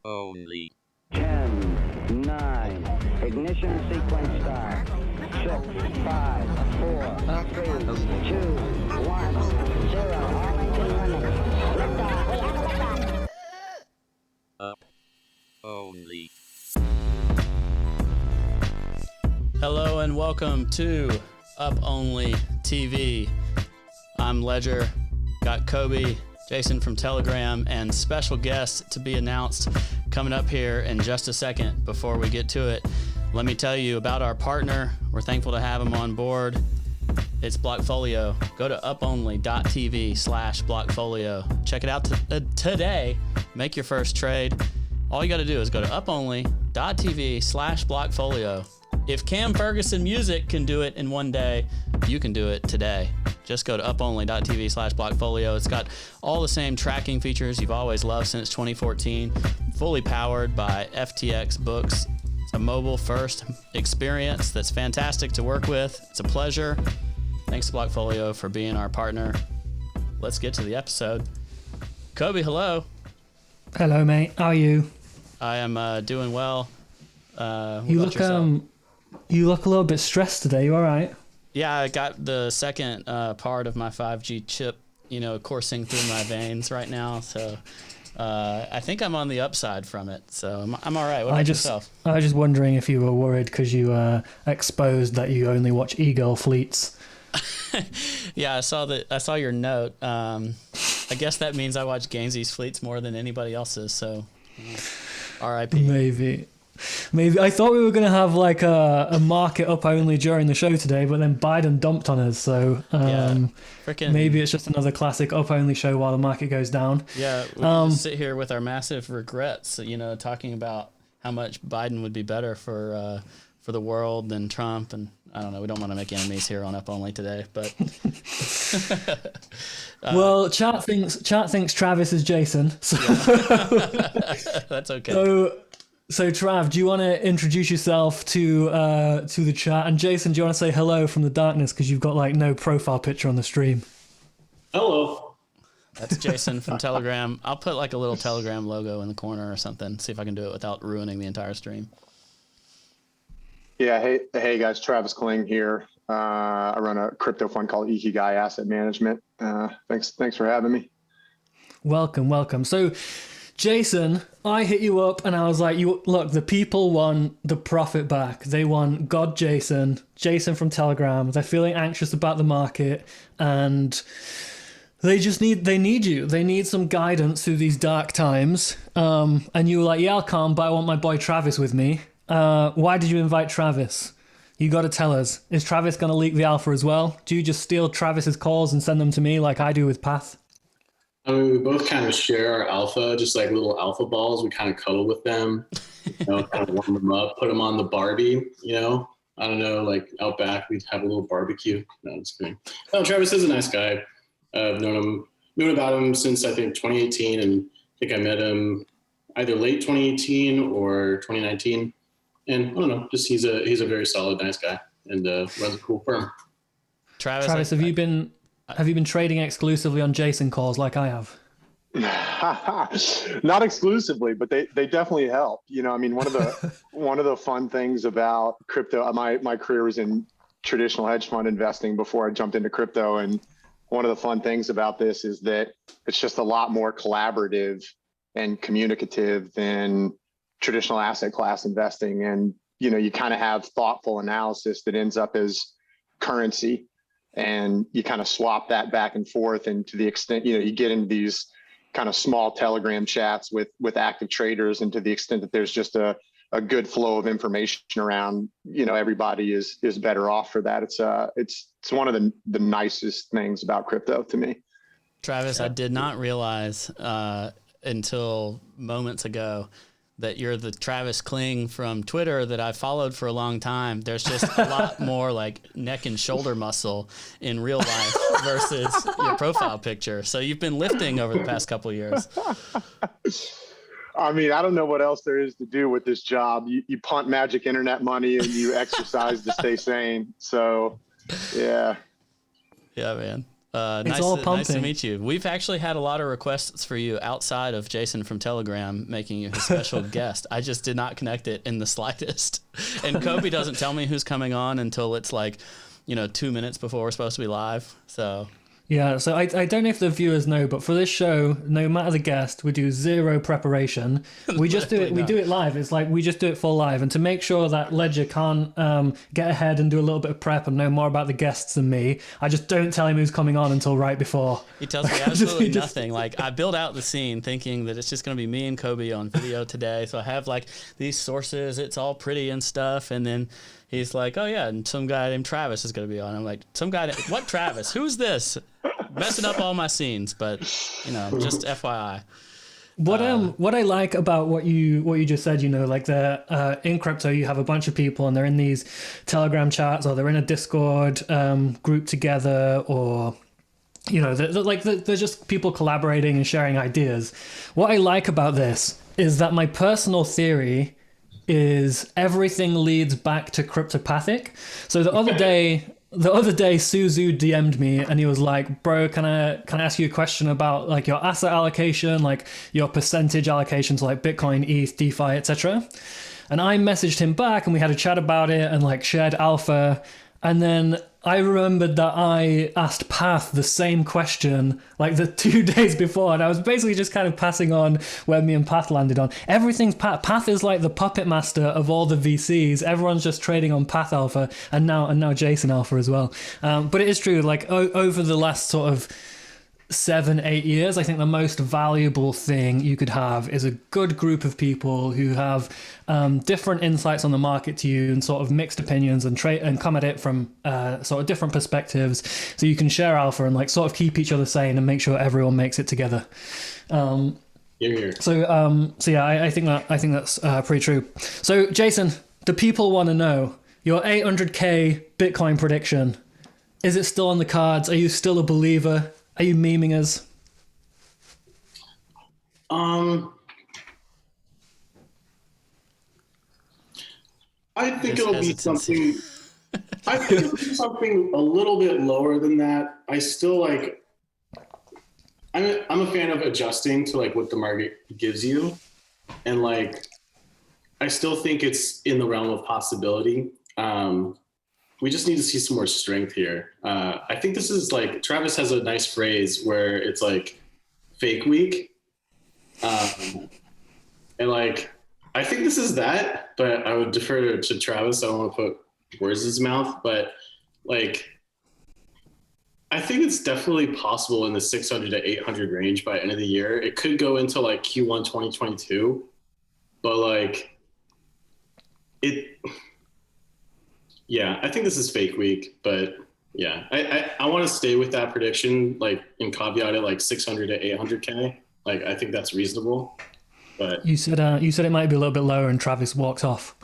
only. 10, 9, ignition sequence start. 6, 5, 4, 3, 2, 1, 0. All engine running. Liftoff. We have a liftoff. Up only. Hello and welcome to Up Only TV. I'm Ledger, got Kobe, Jason from Telegram, and special guests to be announced coming up here in just a second. Before we get to it, let me tell you about our partner. We're thankful to have him on board. It's Blockfolio. Go to uponly.tv/Blockfolio. Check it out today. Make your first trade. All you got to do is go to uponly.tv/Blockfolio. If Cam Ferguson Music can do it in one day, you can do it today. Just go to uponly.tv/Blockfolio. It's got all the same tracking features you've always loved since 2014. Fully powered by FTX books. It's a mobile-first experience that's fantastic to work with. It's a pleasure. Thanks to Blockfolio for being our partner. Let's get to the episode. Kobe, hello. Hello, mate. How are you? I am doing well. You look a little bit stressed today. You all right? Yeah, I got the second part of my 5G chip, coursing through my veins right now. So I think I'm on the upside from it. So I'm all right. What about yourself? I was just wondering if you were worried because you exposed that you only watch e-girl fleets. Yeah, I saw your note. I guess that means I watch Gainsey's fleets more than anybody else's. So R.I.P. Maybe I thought we were going to have like a market up only during the show today, but then Biden dumped on us. So maybe it's just another classic up only show while the market goes down. Yeah, we can just sit here with our massive regrets, talking about how much Biden would be better for the world than Trump. And I don't know, we don't want to make enemies here on Up Only today, but well, chat thinks Travis is Jason. So that's okay. So Trav, do you want to introduce yourself to the chat? And Jason, do you want to say hello from the darkness because you've got like no profile picture on the stream? Hello. That's Jason from Telegram. I'll put like a little Telegram logo in the corner or something. See if I can do it without ruining the entire stream. Yeah, hey guys, Travis Kling here. I run a crypto fund called Ikigai Asset Management. Thanks for having me. Welcome. So, Jason, I hit you up and I was like, look, the people want the profit back. They want God Jason from Telegram. They're feeling anxious about the market and they need you. They need some guidance through these dark times. And you were like, yeah, I'll come, but I want my boy Travis with me. Why did you invite Travis? You got to tell us. Is Travis going to leak the alpha as well? Do you just steal Travis's calls and send them to me like I do with Path? I mean, we both kind of share our alpha, just like little alpha balls. We kind of cuddle with them, kind of warm them up, put them on the Barbie, I don't know, like out back, we'd have a little barbecue. No, I'm just kidding. No, Travis is a nice guy. I've known about him since I think 2018, and I think I met him either late 2018 or 2019. And I don't know, just he's a very solid, nice guy, and runs a cool firm. Travis, have you been trading exclusively on Jason calls like I have? Not exclusively, but they definitely help. I mean, one of the fun things about crypto, my career was in traditional hedge fund investing before I jumped into crypto, and one of the fun things about this is that it's just a lot more collaborative and communicative than traditional asset class investing. And, you kind of have thoughtful analysis that ends up as currency, and you kind of swap that back and forth. And to the extent, you get into these kind of small Telegram chats with active traders, and to the extent that there's just a good flow of information around, everybody is better off for that. It's one of the nicest things about crypto to me. Travis, I did not realize until moments ago that you're the Travis Kling from Twitter that I followed for a long time. There's just a lot more like neck and shoulder muscle in real life versus your profile picture. So you've been lifting over the past couple of years. I mean, I don't know what else there is to do with this job. You punt magic internet money and you exercise to stay sane. So, yeah. Yeah, man. Nice, all nice to pumping. meet you. We've actually had a lot of requests for you outside of Jason from Telegram making you his special guest. I just did not connect it in the slightest. And Kobe doesn't tell me who's coming on until it's like, 2 minutes before we're supposed to be live. So Yeah, so I don't know if the viewers know, but for this show, no matter the guest, we do zero preparation. We just do it. We do it live. It's like we just do it full live, and to make sure that Ledger can't get ahead and do a little bit of prep and know more about the guests than me, I just don't tell him who's coming on until right before. he tells me absolutely nothing. Like, I build out the scene thinking that it's just going to be me and Kobe on video today. So I have like these sources. It's all pretty and stuff, and then he's like, "Oh yeah, and some guy named Travis is going to be on." I'm like, "Some guy? What Travis? Who's this?" Messing up all my scenes, but just FYI. What I like about what you just said, like in crypto, you have a bunch of people and they're in these Telegram chats or they're in a Discord group together, or they're just people collaborating and sharing ideas. What I like about this is that my personal theory is everything leads back to cryptopathic. So the other day, Suzu DM'd me and he was like, "Bro, can I ask you a question about like your asset allocation, like your percentage allocation to like Bitcoin, ETH, DeFi, etc." And I messaged him back and we had a chat about it and like shared alpha. And then I remembered that I asked Path the same question like the 2 days before, and I was basically just kind of passing on where me and Path landed on. Everything's Path. Path is like the puppet master of all the VCs. Everyone's just trading on Path Alpha, and now Jason Alpha as well. But it is true. Like over the last sort of 7-8 years, I think the most valuable thing you could have is a good group of people who have different insights on the market to you and sort of mixed opinions and come at it from sort of different perspectives, so you can share alpha and like sort of keep each other sane and make sure everyone makes it together. Here. So yeah, I think that's pretty true. So Jason, the people want to know your 800k Bitcoin prediction. Is it still on the cards? Are you still a believer? Are you memeing us? I think it'll be something. I think it'll be something a little bit lower than that. I still like. I'm a fan of adjusting to like what the market gives you, and like, I still think it's in the realm of possibility. We just need to see some more strength here. I think this is like, Travis has a nice phrase where it's like fake week. And like, I think this is that, but I would defer to Travis. I don't want to put words in his mouth, but like, I think it's definitely possible in the 600 to 800 range by end of the year. It could go into like Q1 2022, but like yeah, I think this is fake week, but yeah, I want to stay with that prediction, like, and caveat it like 600 to 800K. Like, I think that's reasonable. But you said it might be a little bit lower, and Travis walked off.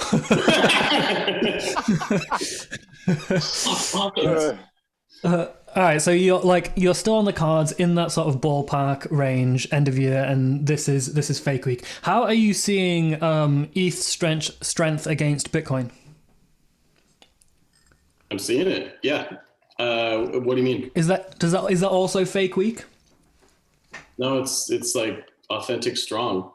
All right, so you're still on the cards in that sort of ballpark range, end of year, and this is fake week. How are you seeing ETH strength against Bitcoin? I'm seeing it. Yeah. What do you mean? Is that also fake week? No, it's like authentic strong.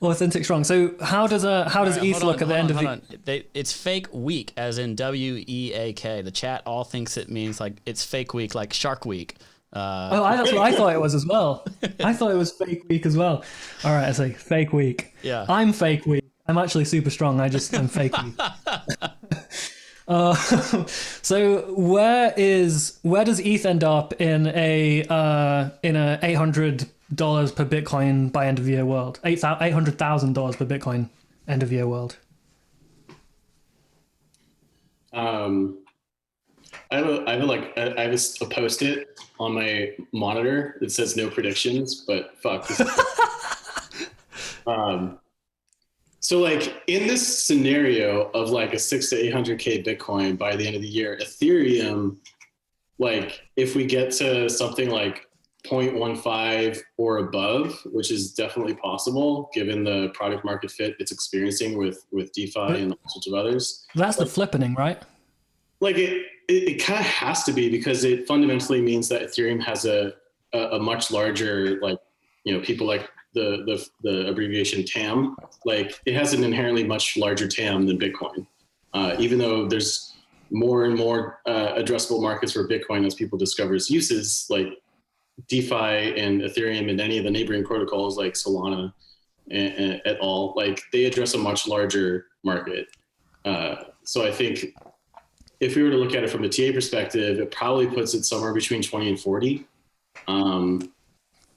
Authentic strong. So how does ETH look at the end of the? It's fake week, as in WEAK. The chat all thinks it means like it's fake week, like Shark Week. That's what I thought it was as well. I thought it was fake week as well. All right, I say fake week. Yeah. I'm fake week. I'm actually super strong. I'm fake week. So where does ETH end up in a $800 per Bitcoin by end of year world? $800,000 per Bitcoin end of year world. I have a post-it on my monitor that says no predictions, but fuck. So like in this scenario of like a 600 to 800K Bitcoin by the end of the year, Ethereum, like if we get to something like 0.15 or above, which is definitely possible given the product market fit it's experiencing with DeFi and all sorts of others. That's the flippening, right? Like it kind of has to be, because it fundamentally means that Ethereum has a much larger, like, people like the abbreviation TAM, like it has an inherently much larger TAM than Bitcoin. Even though there's more and more addressable markets for Bitcoin as people discover its uses, like DeFi and Ethereum and any of the neighboring protocols like Solana and et al., like they address a much larger market. So I think if we were to look at it from a TA perspective, it probably puts it somewhere between 20 and 40.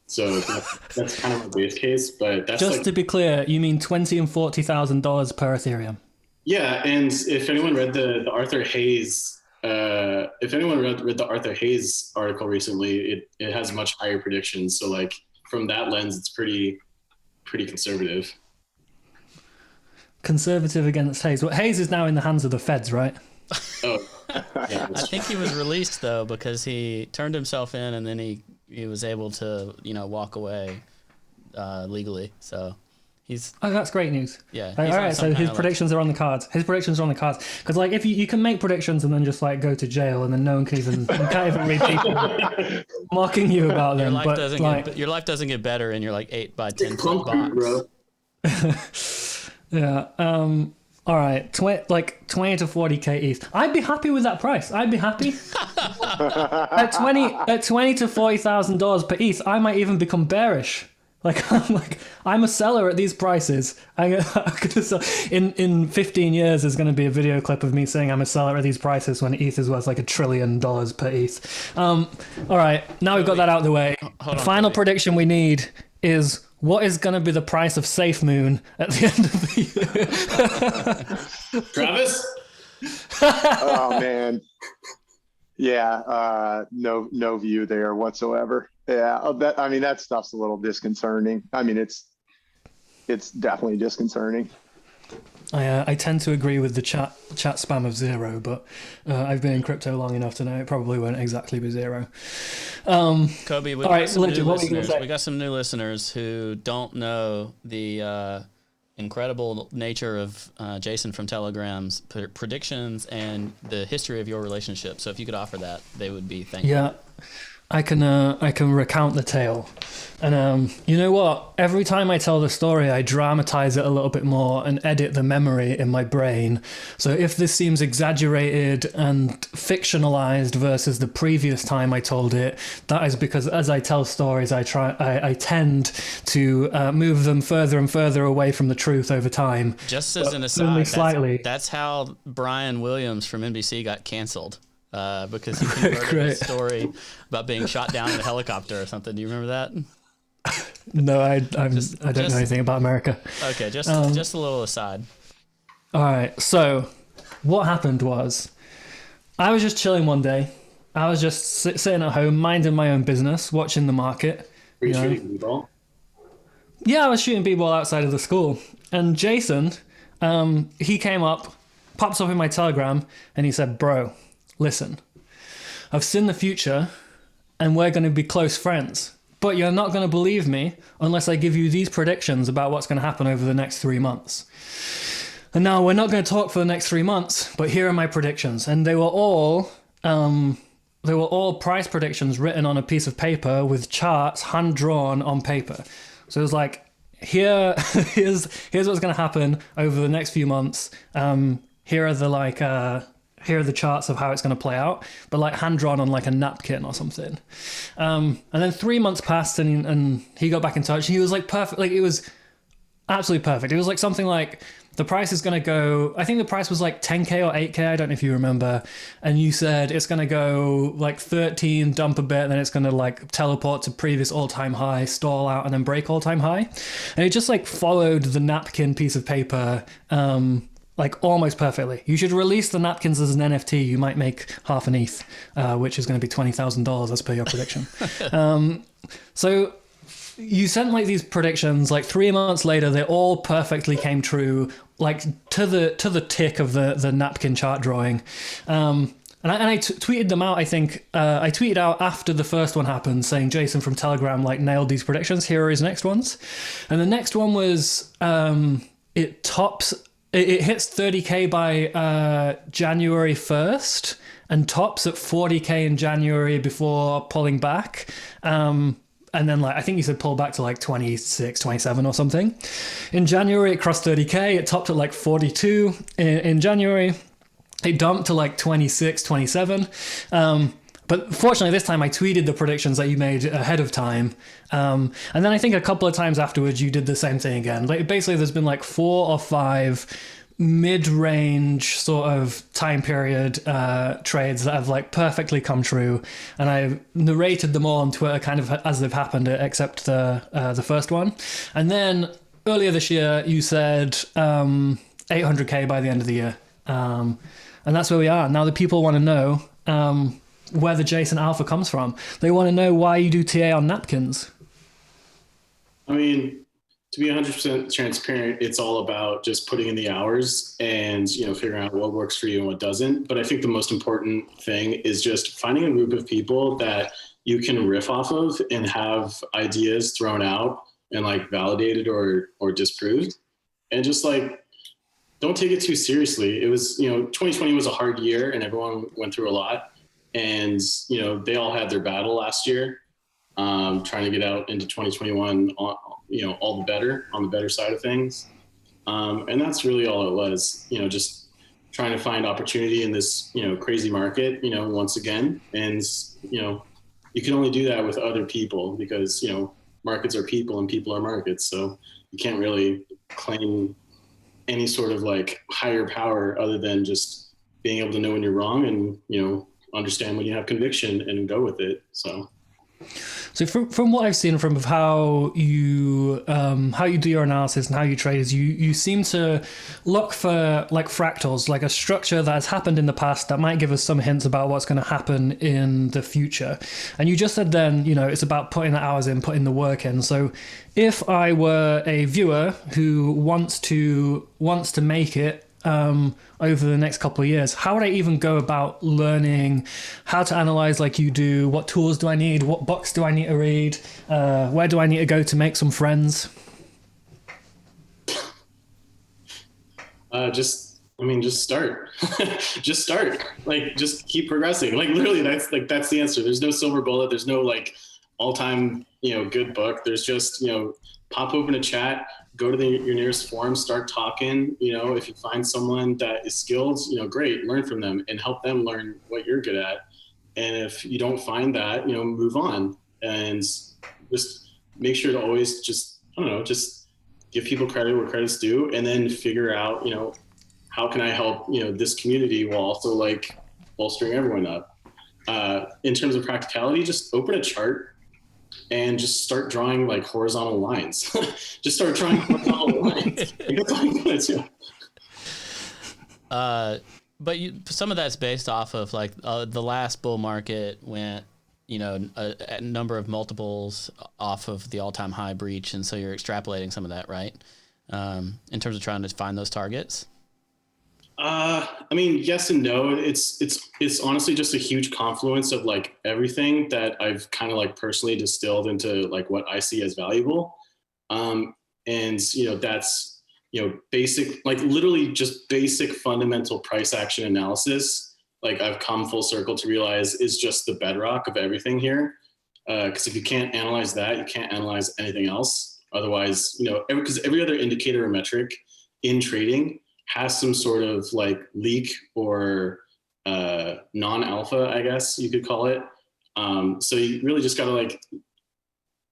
So that's kind of my base case, but that's just to be clear, you mean $20,000 and $40,000 per Ethereum? Yeah, and if anyone read the Arthur Hayes, if anyone read the Arthur Hayes article recently, it has much higher predictions. So like from that lens, it's pretty conservative. Conservative against Hayes. Well, Hayes is now in the hands of the feds, right? Oh, yeah, I think he was released though because he turned himself in and then he was able to walk away legally. So he's that's great news. Yeah. All right, so his predictions are on the cards. His predictions are on the cards because like if you can make predictions and then just like go to jail and then no one can even you can't even read people mocking you about them. Your life doesn't get better in your like 8 by 10 foot clunky, box. bro. Yeah. All right, 20 to 40k ETH. I'd be happy with that price. I'd be happy. at 20 to $40,000 per ETH, I might even become bearish. I'm a seller at these prices. In 15 years, there's going to be a video clip of me saying I'm a seller at these prices when ETH is worth like $1 trillion per ETH. All right, now we've got that out of the way. The final prediction we need is what is going to be the price of SafeMoon at the end of the year? Travis? Oh man. Yeah, no view there whatsoever. Yeah, that stuff's a little disconcerting. I mean, it's definitely disconcerting. I tend to agree with the chat spam of 0, but I've been in crypto long enough to know it probably won't exactly be 0. Kobe, we got some new listeners who don't know the incredible nature of Jason from Telegram's predictions and the history of your relationship. So if you could offer that, they would be thankful. Yeah. I can recount the tale. And you know what? Every time I tell the story, I dramatize it a little bit more and edit the memory in my brain. So if this seems exaggerated and fictionalized versus the previous time I told it, that is because as I tell stories, I tend to move them further and further away from the truth over time. Just as an aside, only slightly. That's how Brian Williams from NBC got canceled. Because he converted a story about being shot down in a helicopter or something. Do you remember that? No, I don't know anything about America. Okay, just a little aside. All right, so what happened was I was just chilling one day. I was just sitting at home, minding my own business, watching the market. Were you shooting b-ball? Yeah, I was shooting b-ball outside of the school. And Jason, he came up, pops up in my Telegram, and he said, bro, listen, I've seen the future and we're going to be close friends, but you're not going to believe me unless I give you these predictions about what's going to happen over the next 3 months. And now we're not going to talk for the next 3 months, but here are my predictions. And they were all price predictions written on a piece of paper with charts hand drawn on paper. So it was like, here's what's going to happen over the next few months. Here are the charts of how it's going to play out, but like hand drawn on like a napkin or something. And then 3 months passed and he got back in touch. He was like perfect. Like it was absolutely perfect. It was like something like the price is going to go, I think the price was like 10K or 8K. I don't know if you remember. And you said it's going to go like 13, dump a bit, and then it's going to like teleport to previous all-time high, stall out, and then break all-time high. And it just like followed the napkin piece of paper, like almost perfectly. You should release the napkins as an NFT. You might make half an ETH, which is going to be $20,000 as per your prediction. So you sent like these predictions, like 3 months later, they all perfectly came true, like to the tick of the napkin chart drawing. And I tweeted them out. I think I tweeted out after the first one happened saying Jason from Telegram like nailed these predictions. Here are his next ones. And the next one was it hits 30K by January 1st, and tops at 40K in January before pulling back. And then, like, I think you said pull back to like 26, 27 or something. In January, it crossed 30K. It topped at like 42 in January. It dumped to like 26, 27. But fortunately, this time I tweeted the predictions that you made ahead of time. And then I think a couple of times afterwards, you did the same thing again. Like, basically, there's been like 4 or 5 mid-range sort of time period trades that have like perfectly come true, and I've narrated them all on Twitter kind of as they've happened, except the first one. And then earlier this year you said 800K by the end of the year, and that's where we are now. The people want to know where the Jason Alpha comes from. They want to know why you do TA on napkins. I mean, to be 100% transparent, it's all about just putting in the hours and, figuring out what works for you and what doesn't. But I think the most important thing is just finding a group of people that you can riff off of and have ideas thrown out and like validated or disproved. And just like, don't take it too seriously. It was, 2020 was a hard year and everyone went through a lot. And, they all had their battle last year, trying to get out into 2021 all the better, on the better side of things. And that's really all it was, just trying to find opportunity in this, crazy market, once again. And, you can only do that with other people because, markets are people and people are markets. So you can't really claim any sort of like higher power other than just being able to know when you're wrong and, understand when you have conviction and go with it. So from what I've seen from how you do your analysis and how you trade is you seem to look for like fractals, like a structure that has happened in the past that might give us some hints about what's going to happen in the future. And you just said then, it's about putting the hours in, putting the work in. So if I were a viewer who wants to make it over the next couple of years, how would I even go about learning how to analyze like you do? What tools do I need? What books do I need to read? Where do I need to go to make some friends? Just start. Just start. Like, just keep progressing. Like, literally, that's the answer. There's no silver bullet. There's no like all-time, good book. There's just, pop open a chat, go to your nearest forum, start talking. If you find someone that is skilled, great, learn from them and help them learn what you're good at. And if you don't find that, move on and just make sure to always just give people credit where credit's due, and then figure out, how can I help, this community while also like bolstering everyone up. In terms of practicality, just open a chart and just start drawing like horizontal lines. Just start drawing horizontal lines. That's all you gotta do. But some of that's based off of like the last bull market went, a number of multiples off of the all-time high breach, and so you're extrapolating some of that, right? In terms of trying to find those targets. I mean, yes and no. It's honestly just a huge confluence of like everything that I've kind of like personally distilled into like what I see as valuable. And that's, basic, like literally just basic fundamental price action analysis. Like I've come full circle to realize is just the bedrock of everything here. Because if you can't analyze that, you can't analyze anything else. Otherwise, because every other indicator or metric in trading has some sort of like leak or non-alpha, I guess you could call it. So you really just got to like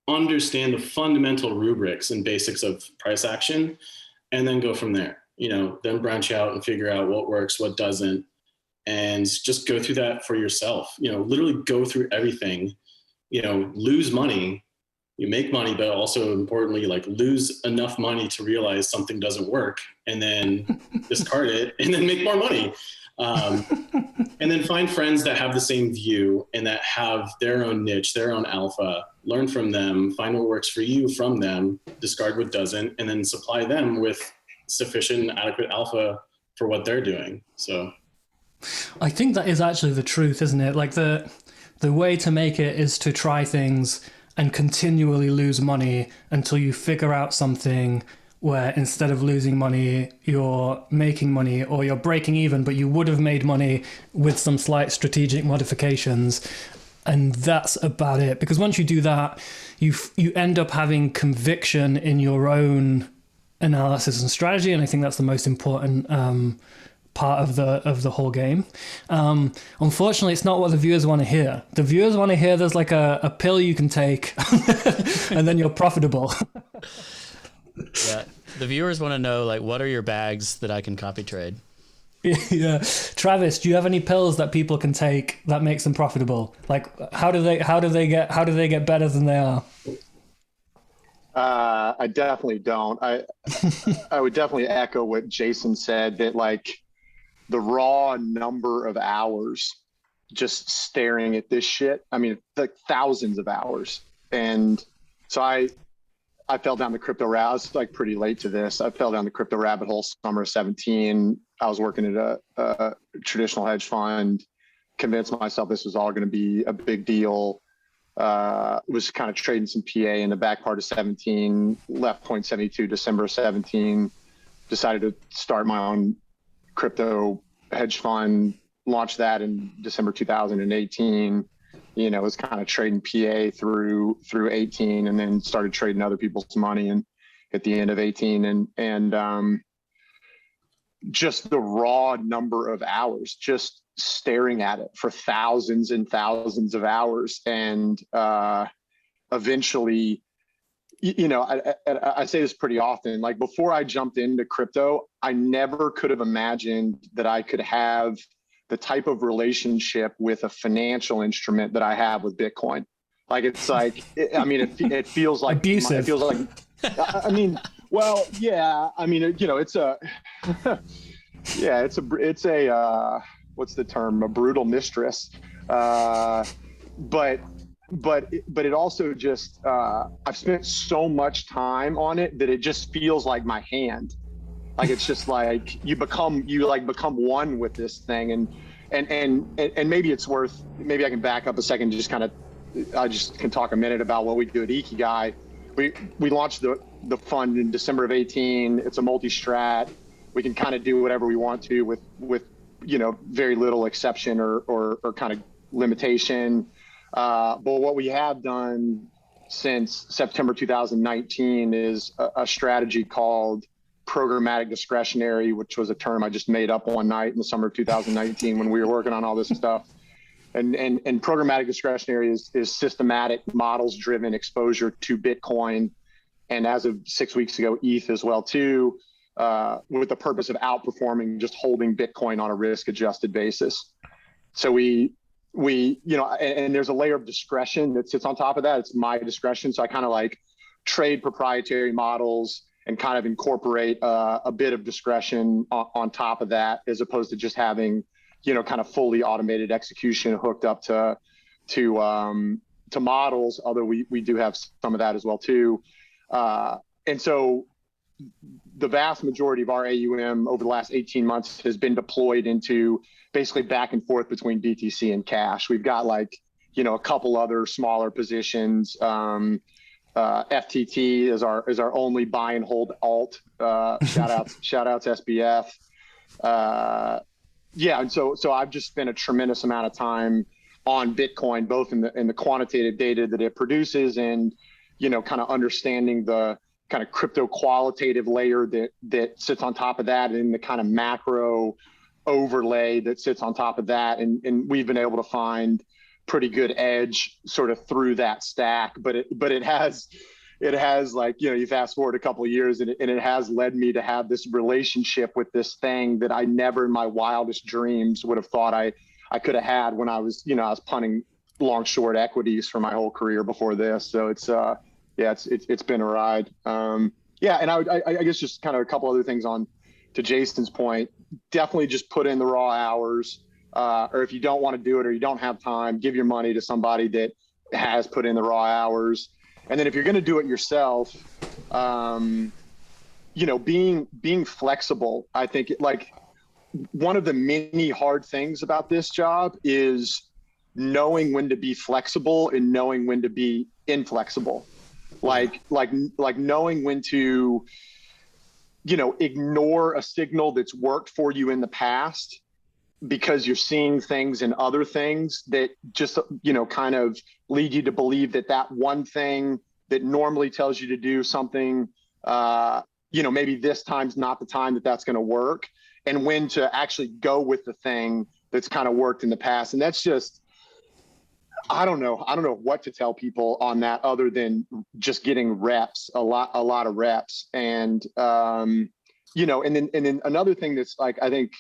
understand the fundamental rubrics and basics of price action, and then go from there. Then branch out and figure out what works, what doesn't, and just go through that for yourself. Literally go through everything. Lose money. You make money, but also importantly, like lose enough money to realize something doesn't work, and then discard it, and then make more money. And then find friends that have the same view and that have their own niche, their own alpha. Learn from them, find what works for you from them, discard what doesn't, and then supply them with sufficient and adequate alpha for what they're doing. So I think that is actually the truth, isn't it? Like the way to make it is to try things and continually lose money until you figure out something where instead of losing money, you're making money, or you're breaking even, but you would have made money with some slight strategic modifications. And that's about it. Because once you do that, you end up having conviction in your own analysis and strategy. And I think that's the most important part of the whole game. Unfortunately, it's not what the viewers want to hear. The viewers want to hear there's like a pill you can take and then you're profitable. Yeah. The viewers want to know, like, what are your bags that I can copy trade? Yeah. Travis, do you have any pills that people can take that makes them profitable? Like, how do they get better than they are? I definitely don't. I would definitely echo what Jason said, that like the raw number of hours just staring at this shit. I mean, like thousands of hours. And so I fell down the crypto rabbit. I was like pretty late to this. I fell down the crypto rabbit hole summer of 17. I was working at a traditional hedge fund, convinced myself this was all going to be a big deal. Was kind of trading some PA in the back part of 17, left 0.72 December 17, decided to start my own crypto hedge fund, launched that in December 2018. You know, was kind of trading PA through 18, and then started trading other people's money and at the end of 18, and just the raw number of hours, just staring at it for thousands and thousands of hours. And eventually, you know, I say this pretty often, like before I jumped into crypto, I never could have imagined that I could have the type of relationship with a financial instrument that I have with Bitcoin. Like, it's like, it feels like abusive. It feels like, I mean, well, yeah, I mean, you know, it's a, yeah, it's a, what's the term? A brutal mistress. But it also just, I've spent so much time on it that it just feels like my hand. Like, it's just like you become one with this thing. And maybe it's worth, maybe I can back up a second, just kind of, I just can talk a minute about what we do at Ikigai. We launched the fund in December of 18. It's a multi-strat. We can kind of do whatever we want to with, you know, very little exception or kind of limitation. But what we have done since September 2019 is a strategy called programmatic discretionary, which was a term I just made up one night in the summer of 2019 when we were working on all this stuff. And programmatic discretionary is systematic, models-driven exposure to Bitcoin, and as of 6 weeks ago, ETH as well too, with the purpose of outperforming just holding Bitcoin on a risk-adjusted basis. So we you know, and there's a layer of discretion that sits on top of that. It's my discretion, so I kind of like trade proprietary models and kind of incorporate a bit of discretion on top of that, as opposed to just having, you know, kind of fully automated execution hooked up to models. Although we do have some of that as well too. And so the vast majority of our AUM over the last 18 months has been deployed into basically back and forth between BTC and cash. We've got, like, you know, a couple other smaller positions. FTT is our only buy and hold alt. Shout outs SBF. Yeah, and so I've just spent a tremendous amount of time on Bitcoin, both in the quantitative data that it produces, and, you know, kind of understanding the kind of crypto qualitative layer that sits on top of that, and the kind of macro overlay that sits on top of that. And we've been able to find pretty good edge sort of through that stack, but it has, like, you know, you fast forward a couple of years and it has led me to have this relationship with this thing that I never in my wildest dreams would have thought I could have had when I was, you know, I was punting long short equities for my whole career before this. So it's it's been a ride. Yeah, and I guess just kind of a couple other things on to Jason's point. Definitely just put in the raw hours. Or if you don't want to do it or you don't have time, give your money to somebody that has put in the raw hours. And then if you're going to do it yourself, you know, being flexible. I think like one of the many hard things about this job is knowing when to be flexible and knowing when to be inflexible. Like knowing when to, ignore a signal that's worked for you in the past because you're seeing things in other things that just, kind of lead you to believe that one thing that normally tells you to do something, maybe this time's not the time that's going to work, and when to actually go with the thing that's kind of worked in the past. And that's just, I don't know what to tell people on that other than just getting reps, a lot of reps. And, and then another thing that's like, I think,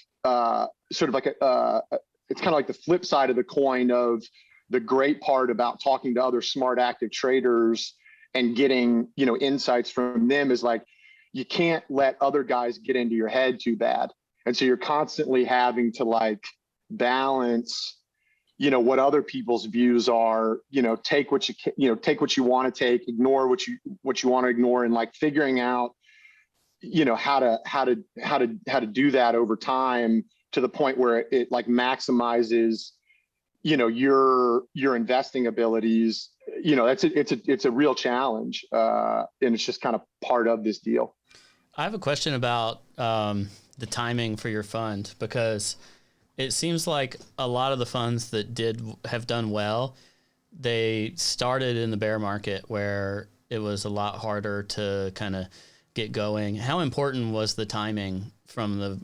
sort of like it's kind of like the flip side of the coin of the great part about talking to other smart, active traders and getting, insights from them is like, you can't let other guys get into your head too bad. And so you're constantly having to like balance, what other people's views are, take what you want to take, ignore what you want to ignore, and like figuring out, how to do that over time to the point where it like maximizes, your investing abilities. It's a real challenge. And it's just kind of part of this deal. I have a question about the timing for your fund, because it seems like a lot of the funds that have done well, they started in the bear market where it was a lot harder to kind of get going. How important was the timing from the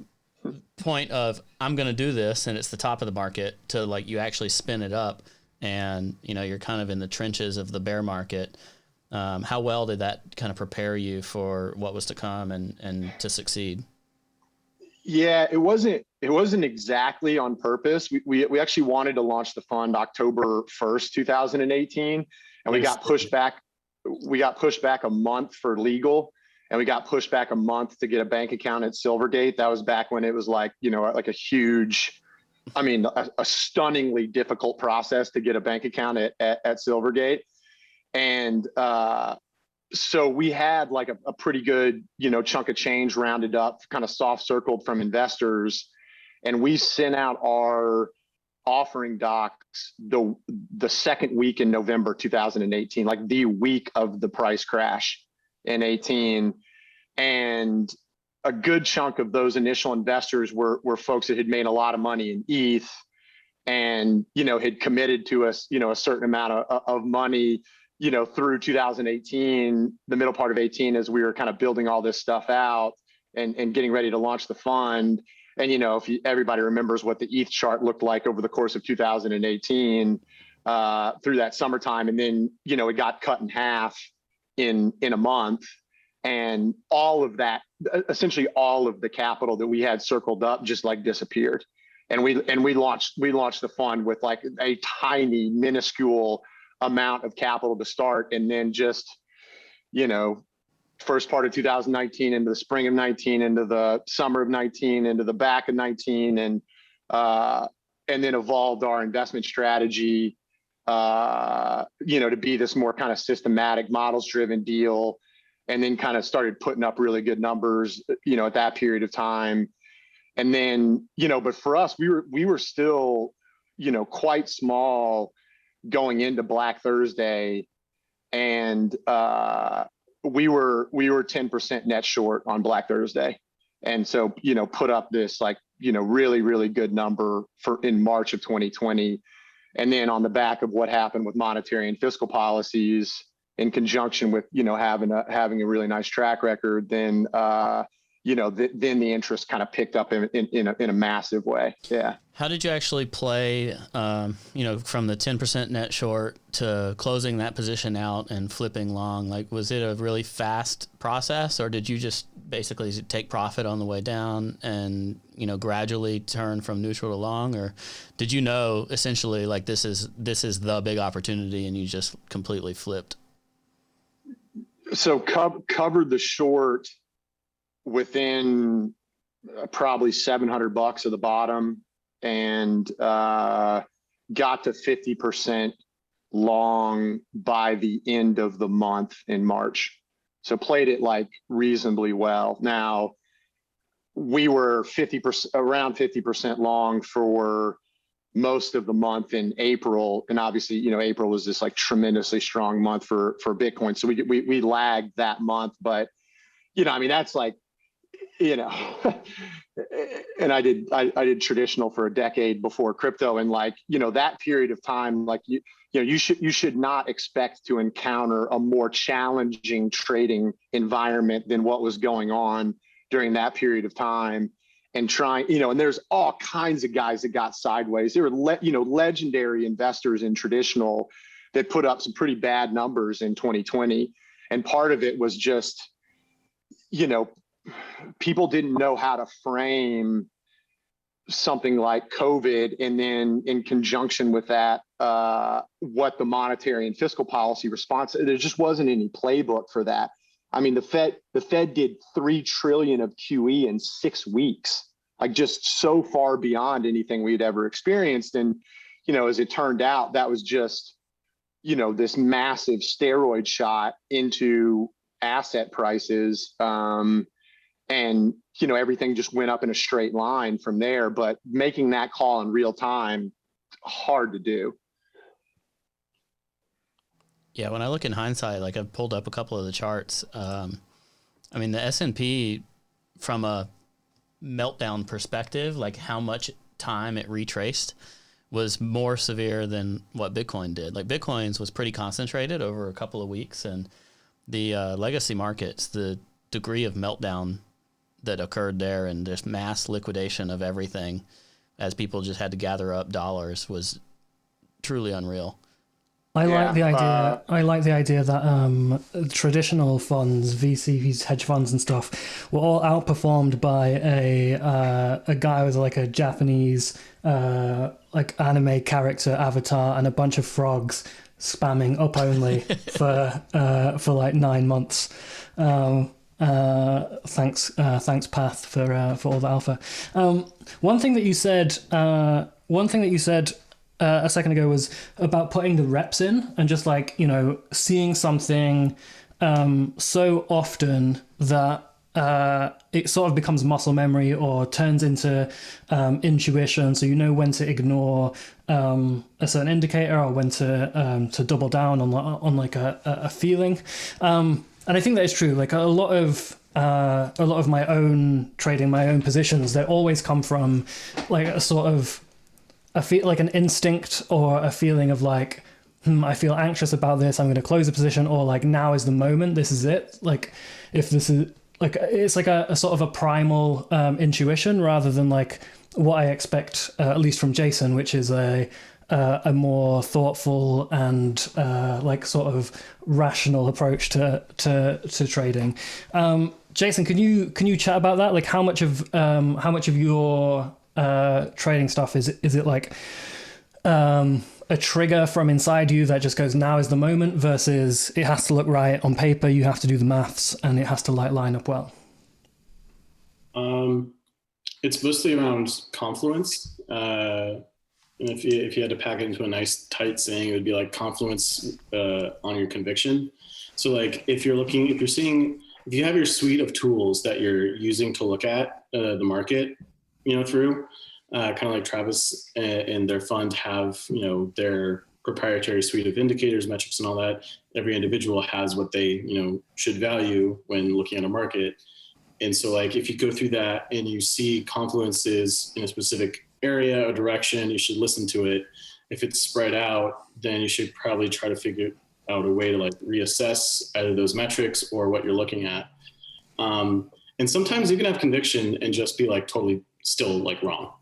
point of I'm going to do this and it's the top of the market to like you actually spin it up and you're kind of in the trenches of the bear market? How well did that kind of prepare you for what was to come and to succeed? Yeah, it wasn't exactly on purpose. We actually wanted to launch the fund October 1st, 2018, and we got pushed back. We got pushed back a month for legal, and we got pushed back a month to get a bank account at Silvergate. That was back when it was like, like a huge, a stunningly difficult process to get a bank account at Silvergate. And so we had like a pretty good, chunk of change rounded up, kind of soft circled from investors. And we sent out our offering docs the second week in November 2018, like the week of the price crash in 18. And a good chunk of those initial investors were folks that had made a lot of money in ETH and, had committed to us, a certain amount of money, through 2018, the middle part of 18, as we were kind of building all this stuff out and getting ready to launch the fund. And, if everybody remembers what the ETH chart looked like over the course of 2018 through that summertime. And then, it got cut in half in a month. And all of that, essentially all of the capital that we had circled up just like disappeared. And we launched the fund with like a tiny, minuscule amount of capital to start. And then just, first part of 2019 into the spring of 19, into the summer of 19, into the back of 19, and then evolved our investment strategy, to be this more kind of systematic, models driven deal. And then kind of started putting up really good numbers, at that period of time. And then, but for us, we were still, quite small going into Black Thursday. And we were 10% net short on Black Thursday. And so, put up this like, really, really good number in March of 2020. And then on the back of what happened with monetary and fiscal policies, in conjunction with, having a really nice track record, then, then the interest kind of picked up in a massive way. Yeah. How did you actually play, from the 10% net short to closing that position out and flipping long? Like, was it a really fast process, or did you just basically take profit on the way down and, gradually turn from neutral to long? Or did you know essentially like this is the big opportunity and you just completely flipped? So covered the short within probably $700 of the bottom, and got to 50% long by the end of the month in March. So played it like reasonably well. Now we were around 50% long for most of the month in April. And obviously, April was this like tremendously strong month for Bitcoin. So we lagged that month, but that's like, you know, and I did traditional for a decade before crypto, and like, you know, that period of time, like you should not expect to encounter a more challenging trading environment than what was going on during that period of time. And trying, you know, and there's all kinds of guys that got sideways. There were, legendary investors in traditional that put up some pretty bad numbers in 2020. And part of it was just, you know, people didn't know how to frame something like COVID, and then in conjunction with that, what the monetary and fiscal policy response. There just wasn't any playbook for that. I mean, the Fed did $3 trillion of QE in 6 weeks, like just so far beyond anything we'd ever experienced. And, you know, as it turned out, that was just, you know, this massive steroid shot into asset prices. And, you know, everything just went up in a straight line from there. But making that call in real time, hard to do. Yeah, when I look in hindsight, like I've pulled up a couple of the charts. I mean, the S&P, from a meltdown perspective, like how much time it retraced, was more severe than what Bitcoin did. Like Bitcoin's was pretty concentrated over a couple of weeks, and the legacy markets, the degree of meltdown that occurred there and just mass liquidation of everything as people just had to gather up dollars was truly unreal. I like the idea that traditional funds, VCs, hedge funds, and stuff were all outperformed by a guy with like a Japanese like anime character avatar and a bunch of frogs spamming up only for like 9 months. Thanks, Path, for all the alpha. One thing that you said a second ago was about putting the reps in and just like, you know, seeing something so often that it sort of becomes muscle memory or turns into intuition. So you know when to ignore a certain indicator or when to double down on like a feeling. And I think that is true. Like a lot of my own trading, my own positions, they always come from like a sort of like an instinct or a feeling of like, I feel anxious about this, I'm going to close a position, or like now is the moment, this is it. Like if this is like, it's like a sort of a primal intuition rather than like what I expect, at least from Jason, which is a more thoughtful and like sort of rational approach to trading. Jason, can you chat about that? Like how much of your trading stuff is it like a trigger from inside you that just goes, now is the moment, versus it has to look right on paper, you have to do the maths, and it has to like line up well? It's mostly around confluence. And if you had to pack it into a nice tight saying, it would be like confluence on your conviction. So like if you have your suite of tools that you're using to look at the market, you know, through kind of like Travis and their fund have, you know, their proprietary suite of indicators, metrics, and all that. Every individual has what they, you know, should value when looking at a market. And so like if you go through that and you see confluences in a specific area or direction, you should listen to it. If it's spread out, then you should probably try to figure out a way to like reassess either those metrics or what you're looking at. And sometimes you can have conviction and just be like totally still like wrong.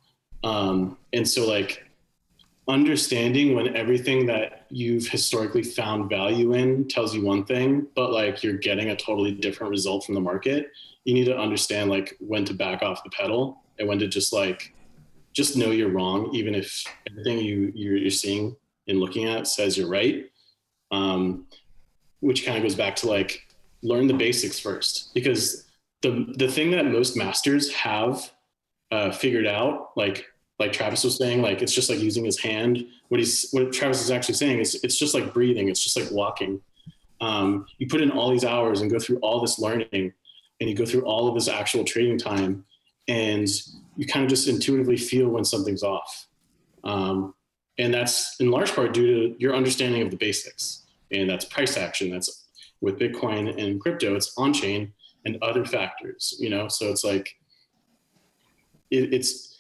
And so like understanding when everything that you've historically found value in tells you one thing, but like you're getting a totally different result from the market, you need to understand like when to back off the pedal and when to just know you're wrong, even if everything you're seeing and looking at says you're right. Which kind of goes back to like learn the basics first, because the thing that most masters have figured out, like Travis was saying, like it's just like using his hand. What Travis is actually saying is it's just like breathing. It's just like walking. You put in all these hours and go through all this learning, and you go through all of this actual trading time, and you kind of just intuitively feel when something's off. And that's in large part due to your understanding of the basics, and that's price action. That's with Bitcoin and crypto, it's on chain. and other factors, you know? So it's like, it's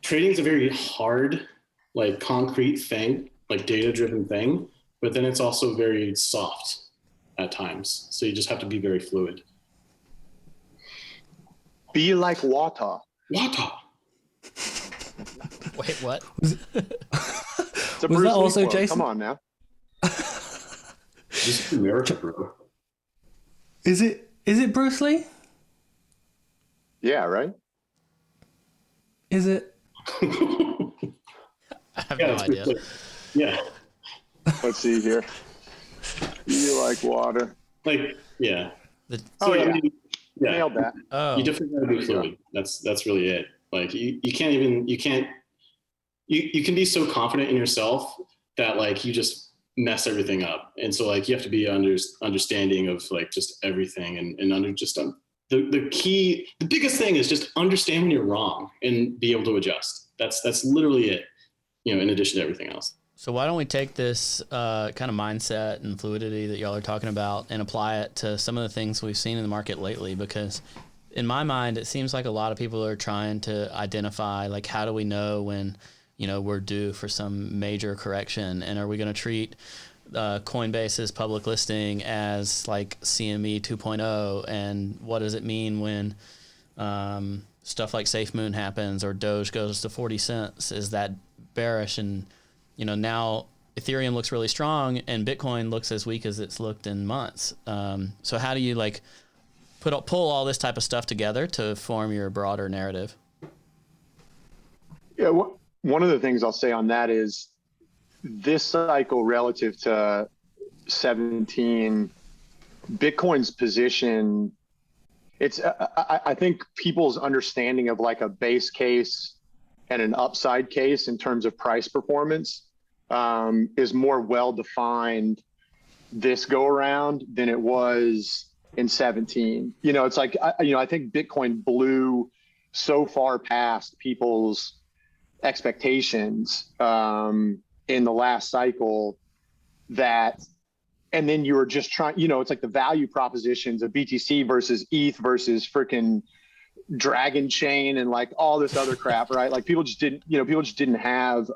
trading is a very hard, like concrete thing, like data-driven thing, but then it's also very soft at times. So you just have to be very fluid. Be like water. Water. Wait, what? It's a Was Bruce that Lee also quote. Jason? Come on now. This is America, bro. Is it Bruce Lee? Yeah, right? Is it? I have no idea. Yeah. Let's see here. Be like water. Like, yeah. Oh, yeah. I mean, yeah. Nailed that. Oh, You definitely gotta be fluid. That's really it. Like you can be so confident in yourself that like you just mess everything up. And so like you have to be understanding of like just everything and the biggest thing is just understand when you're wrong and be able to adjust. That's literally it, you know, in addition to everything else. so why don't we take this kind of mindset and fluidity that y'all are talking about and apply it to some of the things we've seen in the market lately? Because in my mind, it seems like a lot of people are trying to identify, like, how do we know when, you know, we're due for some major correction? And are we going to treat Coinbase's public listing as like CME 2.0? And what does it mean when stuff like SafeMoon happens or Doge goes to 40 cents? Is that bearish? And, you know, now Ethereum looks really strong and Bitcoin looks as weak as it's looked in months. So how do you like pull all this type of stuff together to form your broader narrative? Yeah, one of the things I'll say on that is this cycle relative to 17, Bitcoin's position, I think people's understanding of like a base case and an upside case in terms of price performance is more well-defined this go around than it was in 17. You know, it's like, I think Bitcoin blew so far past people's expectations in the last cycle that, and then you were just trying, you know, it's like the value propositions of BTC versus ETH versus freaking Dragon Chain and like all this other crap, right? Like people just didn't have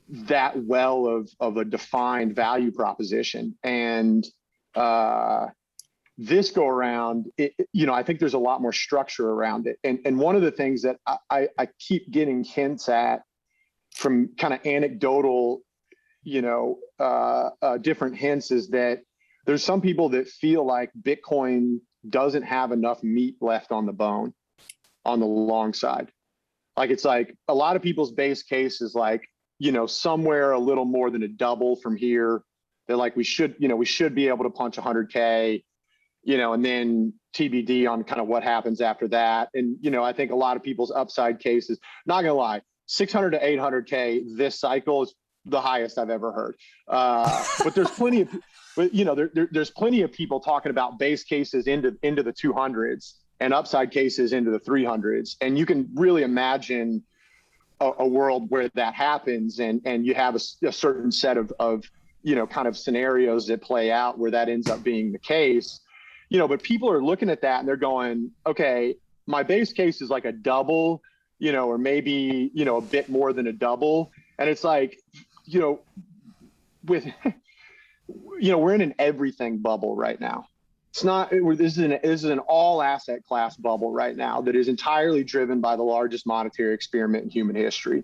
that well of a defined value proposition. And this go around, I think there's a lot more structure around it. And one of the things that I keep getting hints at from kind of anecdotal, different hints is that there's some people that feel like Bitcoin doesn't have enough meat left on the bone on the long side. Like, it's like a lot of people's base case is like, somewhere a little more than a double from here. They're like, we should be able to punch 100K, and then TBD on kind of what happens after that. And, I think a lot of people's upside case is, not gonna lie, 600 to 800K this cycle is the highest I've ever heard. But there's plenty of, there's plenty of people talking about base cases into the 200s and upside cases into the 300s. And you can really imagine a world where that happens, and you have a certain set of kind of scenarios that play out where that ends up being the case. But people are looking at that and they're going, okay, my base case is like a double, or maybe, a bit more than a double. And it's like, with, we're in an everything bubble right now. It's not, this is an all asset class bubble right now that is entirely driven by the largest monetary experiment in human history,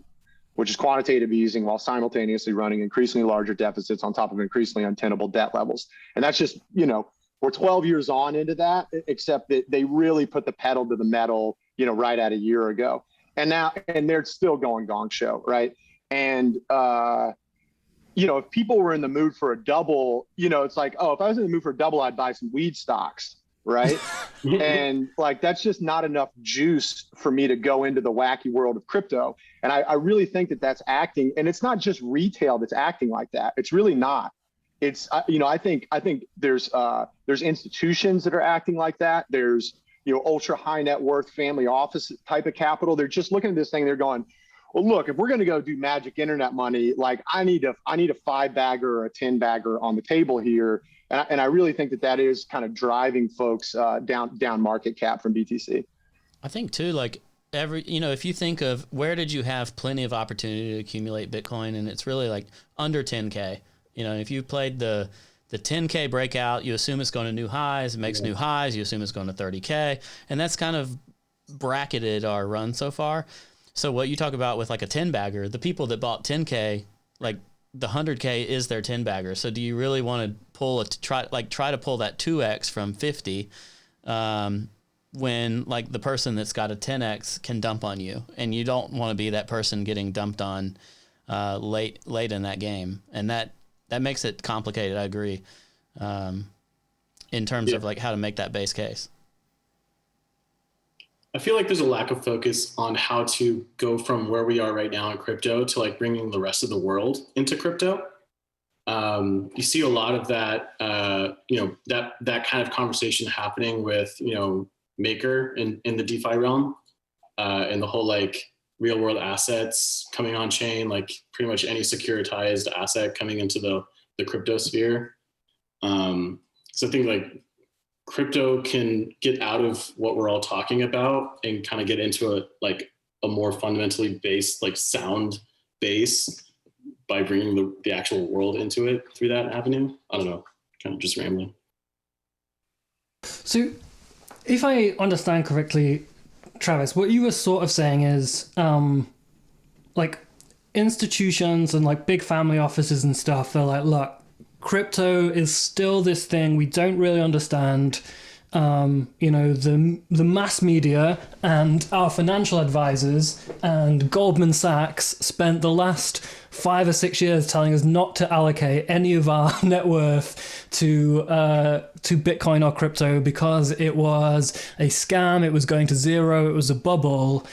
which is quantitative easing, while simultaneously running increasingly larger deficits on top of increasingly untenable debt levels. And that's just, we're 12 years on into that, except that they really put the pedal to the metal, right at a year ago. And they're still going gong show, right? And, if people were in the mood for a double, it's like, oh, if I was in the mood for a double, I'd buy some weed stocks, right? And like, that's just not enough juice for me to go into the wacky world of crypto. And I really think that that's acting, and it's not just retail that's acting like that. It's really not. It's, I think there's institutions that are acting like that. There's, ultra high net worth family office type of capital. They're just looking at this thing. They're going, well, look, if we're going to go do magic internet money, like I need a 5-bagger or a 10-bagger on the table here. And I really think that is kind of driving folks down market cap from BTC. I think too, like if you think of where did you have plenty of opportunity to accumulate Bitcoin, and it's really like under 10K. If you played the 10K breakout, you assume it's going to new highs, it makes new highs, you assume it's going to 30K, and that's kind of bracketed our run so far. So what you talk about with like a 10 bagger, the people that bought 10K, like the 100K is their 10 bagger. So do you really want to try to pull that 2x from 50 when like the person that's got a 10x can dump on you, and you don't want to be that person getting dumped on late in that game, and that makes it complicated. I agree in terms of like how to make that base case. I feel like there's a lack of focus on how to go from where we are right now in crypto to like bringing the rest of the world into crypto. You see a lot of that, that kind of conversation happening with, Maker in the DeFi realm, and the whole like real world assets coming on chain, like pretty much any securitized asset coming into the crypto sphere. So I think like crypto can get out of what we're all talking about and kind of get into a more fundamentally based, like sound base by bringing the actual world into it through that avenue. I don't know, kind of just rambling. So if I understand correctly, Travis, what you were sort of saying is like institutions and like big family offices and stuff, they're like, look, crypto is still this thing we don't really understand. The mass media and our financial advisors and Goldman Sachs spent the last 5 or 6 years telling us not to allocate any of our net worth to Bitcoin or crypto because it was a scam, it was going to zero, it was a bubble,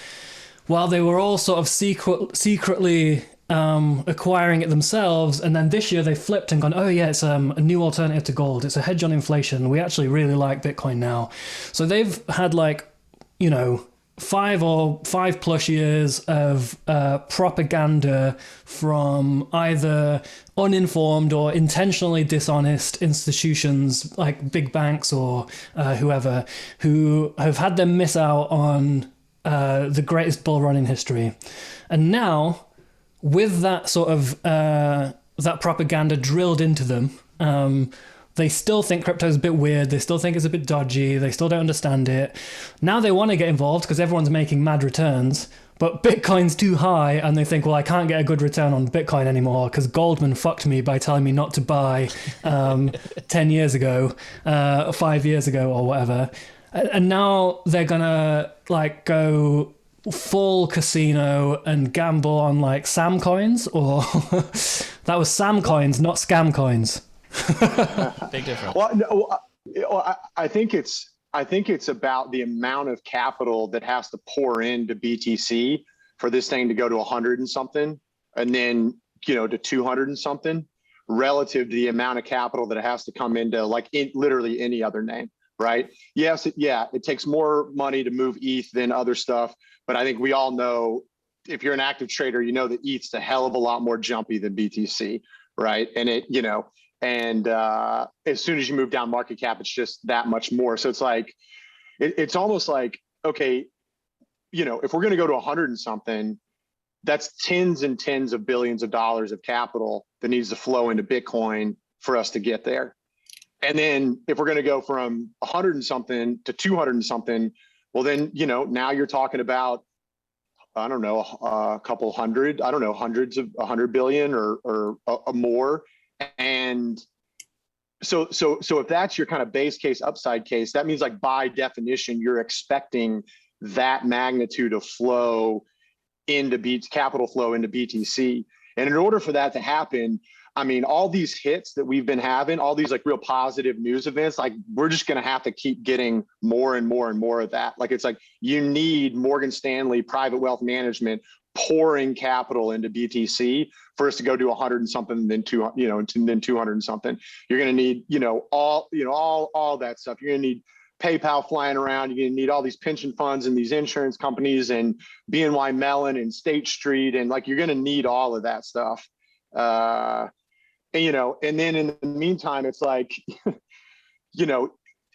while they were all sort of secretly acquiring it themselves. And then this year they flipped and gone, oh yeah, it's a new alternative to gold, it's a hedge on inflation, we actually really like Bitcoin now. So they've had 5+ years of propaganda from either uninformed or intentionally dishonest institutions like big banks or whoever, who have had them miss out on the greatest bull run in history. And now, with that sort of that propaganda drilled into them, they still think crypto is a bit weird. They still think it's a bit dodgy. They still don't understand it. Now they want to get involved because everyone's making mad returns, but Bitcoin's too high, and they think, well, I can't get a good return on Bitcoin anymore because Goldman fucked me by telling me not to buy 10 years ago, 5 years ago, or whatever. And now they're gonna go full casino and gamble on like Sam coins, or that was Sam coins, not scam coins. Big difference. Well, no, I think it's about the amount of capital that has to pour into BTC for this thing to go to 100 and something, and then to 200 and something, relative to the amount of capital that it has to come into literally any other name. Right? Yes, it takes more money to move ETH than other stuff, but I think we all know, if you're an active trader, that ETH's a hell of a lot more jumpy than BTC, right? And as soon as you move down market cap, it's just that much more. So it's like, it's almost like, okay, if we're going to go to 100 and something, that's tens and tens of billions of dollars of capital that needs to flow into Bitcoin for us to get there. And then if we're going to go from 100 and something to 200 and something, well then, now you're talking about, I don't know, a couple hundred, I don't know, hundreds of 100 billion or more. And so if that's your kind of base case, upside case, that means like by definition, you're expecting that magnitude of flow into capital flow into BTC. And in order for that to happen, I mean, all these hits that we've been having, all these like real positive news events, like we're just going to have to keep getting more and more and more of that. Like, it's like you need Morgan Stanley private wealth management pouring capital into BTC for us to go to 100 and something, then 200 and something. You're going to need, all that stuff. You're going to need PayPal flying around. You're going to need all these pension funds and these insurance companies and BNY Mellon and State Street. And like, you're going to need all of that stuff. And, and then in the meantime, it's like,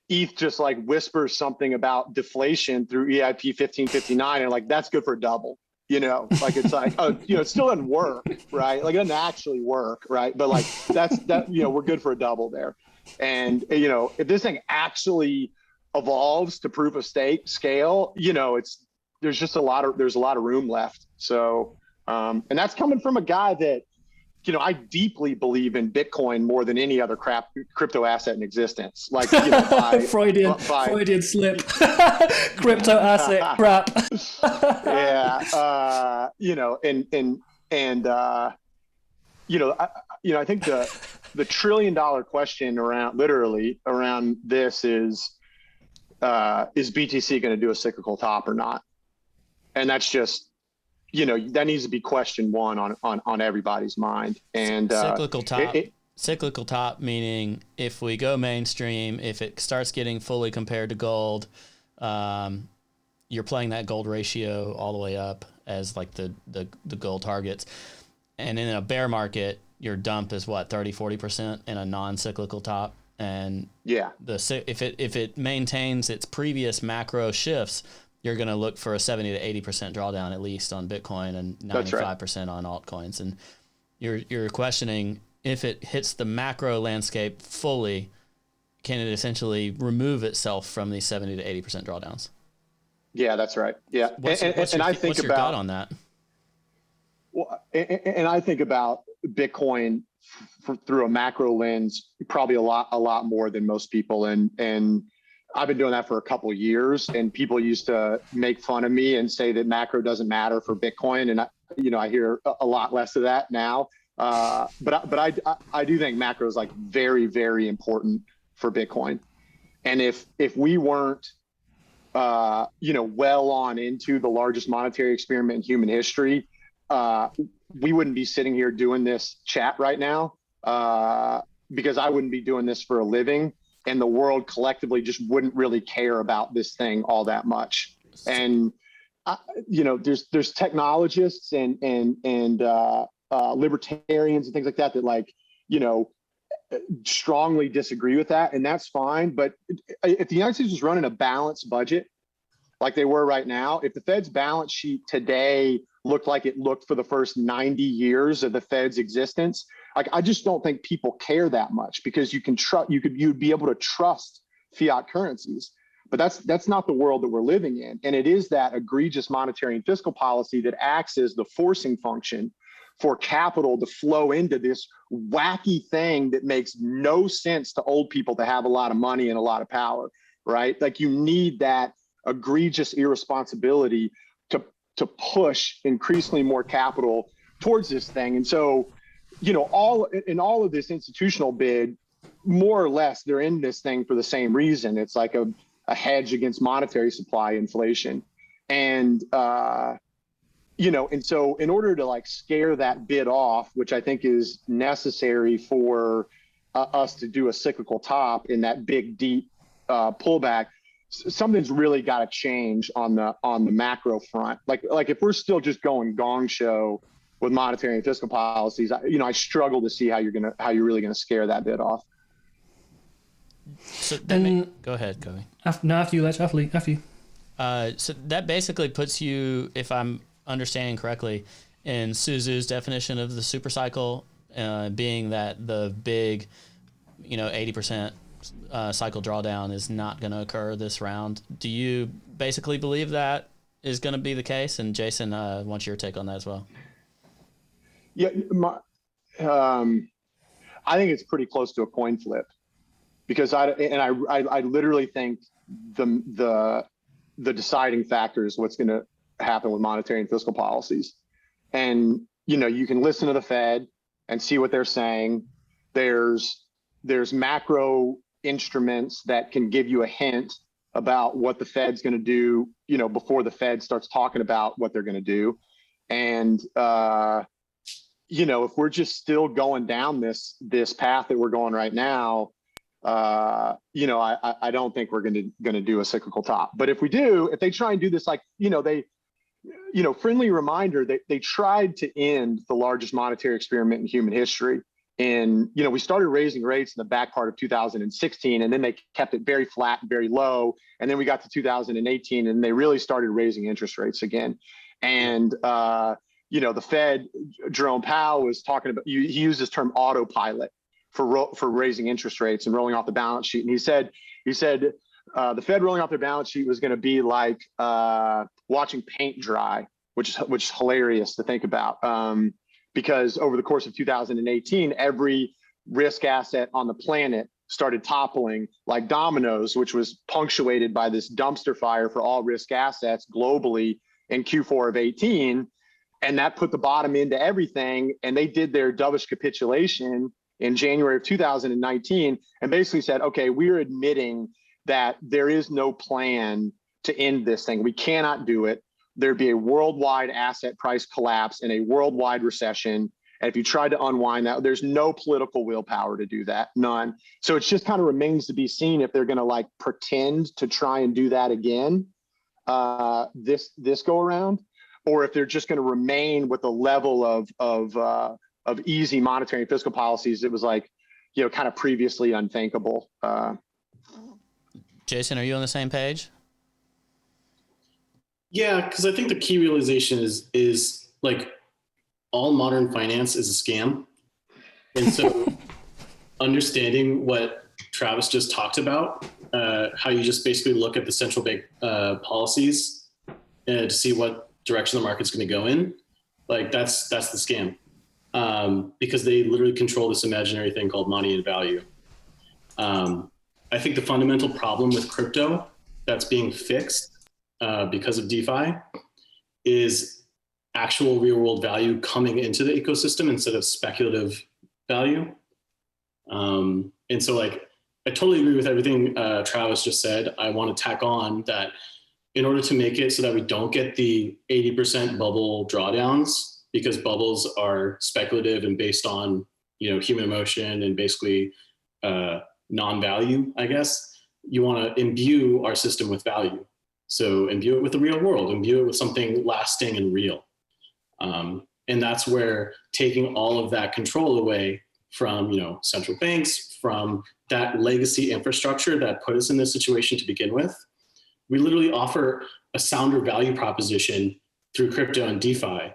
ETH just like whispers something about deflation through EIP 1559, and like that's good for double. Like it's like, oh, it still doesn't work, right? Like it doesn't actually work, right? But like that, we're good for a double there. And if this thing actually evolves to proof of stake scale, there's a lot of room left. So, and that's coming from a guy that, I deeply believe in Bitcoin more than any other crypto asset in existence. Like, Freudian slip, crypto asset crap. Yeah, I think the $1 trillion question around this is BTC going to do a cyclical top or not? And that's just, that needs to be question one on everybody's mind. And cyclical top. Cyclical top meaning if we go mainstream, if it starts getting fully compared to gold, you're playing that gold ratio all the way up as like the gold targets. And in a bear market, your dump is what, 30-40% in a non-cyclical top. And yeah, if it maintains its previous macro shifts, you're going to look for a 70 to 80% drawdown at least on Bitcoin and 95% on altcoins. And you're questioning if it hits the macro landscape fully, can it essentially remove itself from these 70 to 80% drawdowns? Yeah, that's right. Yeah. What's your gut on that? Well, and I think about Bitcoin through a macro lens, probably a lot more than most people. And I've been doing that for a couple of years, and people used to make fun of me and say that macro doesn't matter for Bitcoin. And I hear a lot less of that now. But I do think macro is like very, very important for Bitcoin. And if we weren't, well on into the largest monetary experiment in human history, we wouldn't be sitting here doing this chat right now, because I wouldn't be doing this for a living, and the world collectively just wouldn't really care about this thing all that much. And there's technologists and libertarians and things like that like strongly disagree with that, and that's fine. But if the United States was running a balanced budget like they were right now, if the Fed's balance sheet today looked like it looked for the first 90 years of the Fed's existence, like I just don't think people care that much, because you'd be able to trust fiat currencies. But that's not the world that we're living in. And it is that egregious monetary and fiscal policy that acts as the forcing function for capital to flow into this wacky thing that makes no sense to old people to have a lot of money and a lot of power, right? Like you need that egregious irresponsibility to push increasingly more capital towards this thing. And so, all of this institutional bid, more or less, they're in this thing for the same reason. It's like a hedge against monetary supply inflation. And, and so in order to like scare that bid off, which I think is necessary for us to do a cyclical top in that big, deep pullback, something's really got to change on the macro front. Like if we're still just going gong show with monetary and fiscal policies, I struggle to see how you're really gonna scare that bit off. So go ahead, Cody. After you. So that basically puts you, if I'm understanding correctly, in Suzu's definition of the super cycle, being that the big, 80% cycle drawdown is not going to occur this round. Do you basically believe that is going to be the case? And Jason, wants your take on that as well. Yeah, I think it's pretty close to a coin flip, because I literally think the deciding factor is what's going to happen with monetary and fiscal policies. And you can listen to the Fed and see what they're saying. There's macro instruments that can give you a hint about what the Fed's going to do, before the Fed starts talking about what they're going to do. And if we're just still going down this path that we're going right now, I don't think we're going to do a cyclical top. But if they try and do this, like, friendly reminder, they tried to end the largest monetary experiment in human history. in, we started raising rates in the back part of 2016, and then they kept it very flat and very low. And then we got to 2018 and they really started raising interest rates again. And, the Fed, Jerome Powell was talking about, he used this term autopilot for raising interest rates and rolling off the balance sheet. And he said, the Fed rolling off their balance sheet was going to be like watching paint dry, which is hilarious to think about. Because over the course of 2018, every risk asset on the planet started toppling like dominoes, which was punctuated by this dumpster fire for all risk assets globally in Q4 of 18. And that put the bottom into everything. And they did their dovish capitulation in January of 2019 and basically said, okay, we're admitting that there is no plan to end this thing. We cannot do it. There'd be a worldwide asset price collapse and a worldwide recession. And if you tried to unwind that, there's no political willpower to do that, none. So it just kind of remains to be seen if they're going to pretend to try and do that again this go around, or if they're just going to remain with the level of easy monetary and fiscal policies that was kind of previously unthinkable. Jason, are you on the same page? Yeah, because I think the key realization is all modern finance is a scam. And so understanding what Travis just talked about, how you just basically look at the central bank policies to see what direction the market's going to go in, that's the scam. Because they literally control this imaginary thing called money and value. I think the fundamental problem with crypto that's being fixed because of DeFi is actual real world value coming into the ecosystem instead of speculative value. And so I totally agree with everything Travis just said. I want to tack on that in order to make it so that we don't get the 80% bubble drawdowns, because bubbles are speculative and based on, human emotion and basically non-value, I guess. You want to imbue our system with value. So imbue it with the real world, imbue it with something lasting and real. And that's where taking all of that control away from, central banks, from that legacy infrastructure that put us in this situation to begin with, we literally offer a sounder value proposition through crypto and DeFi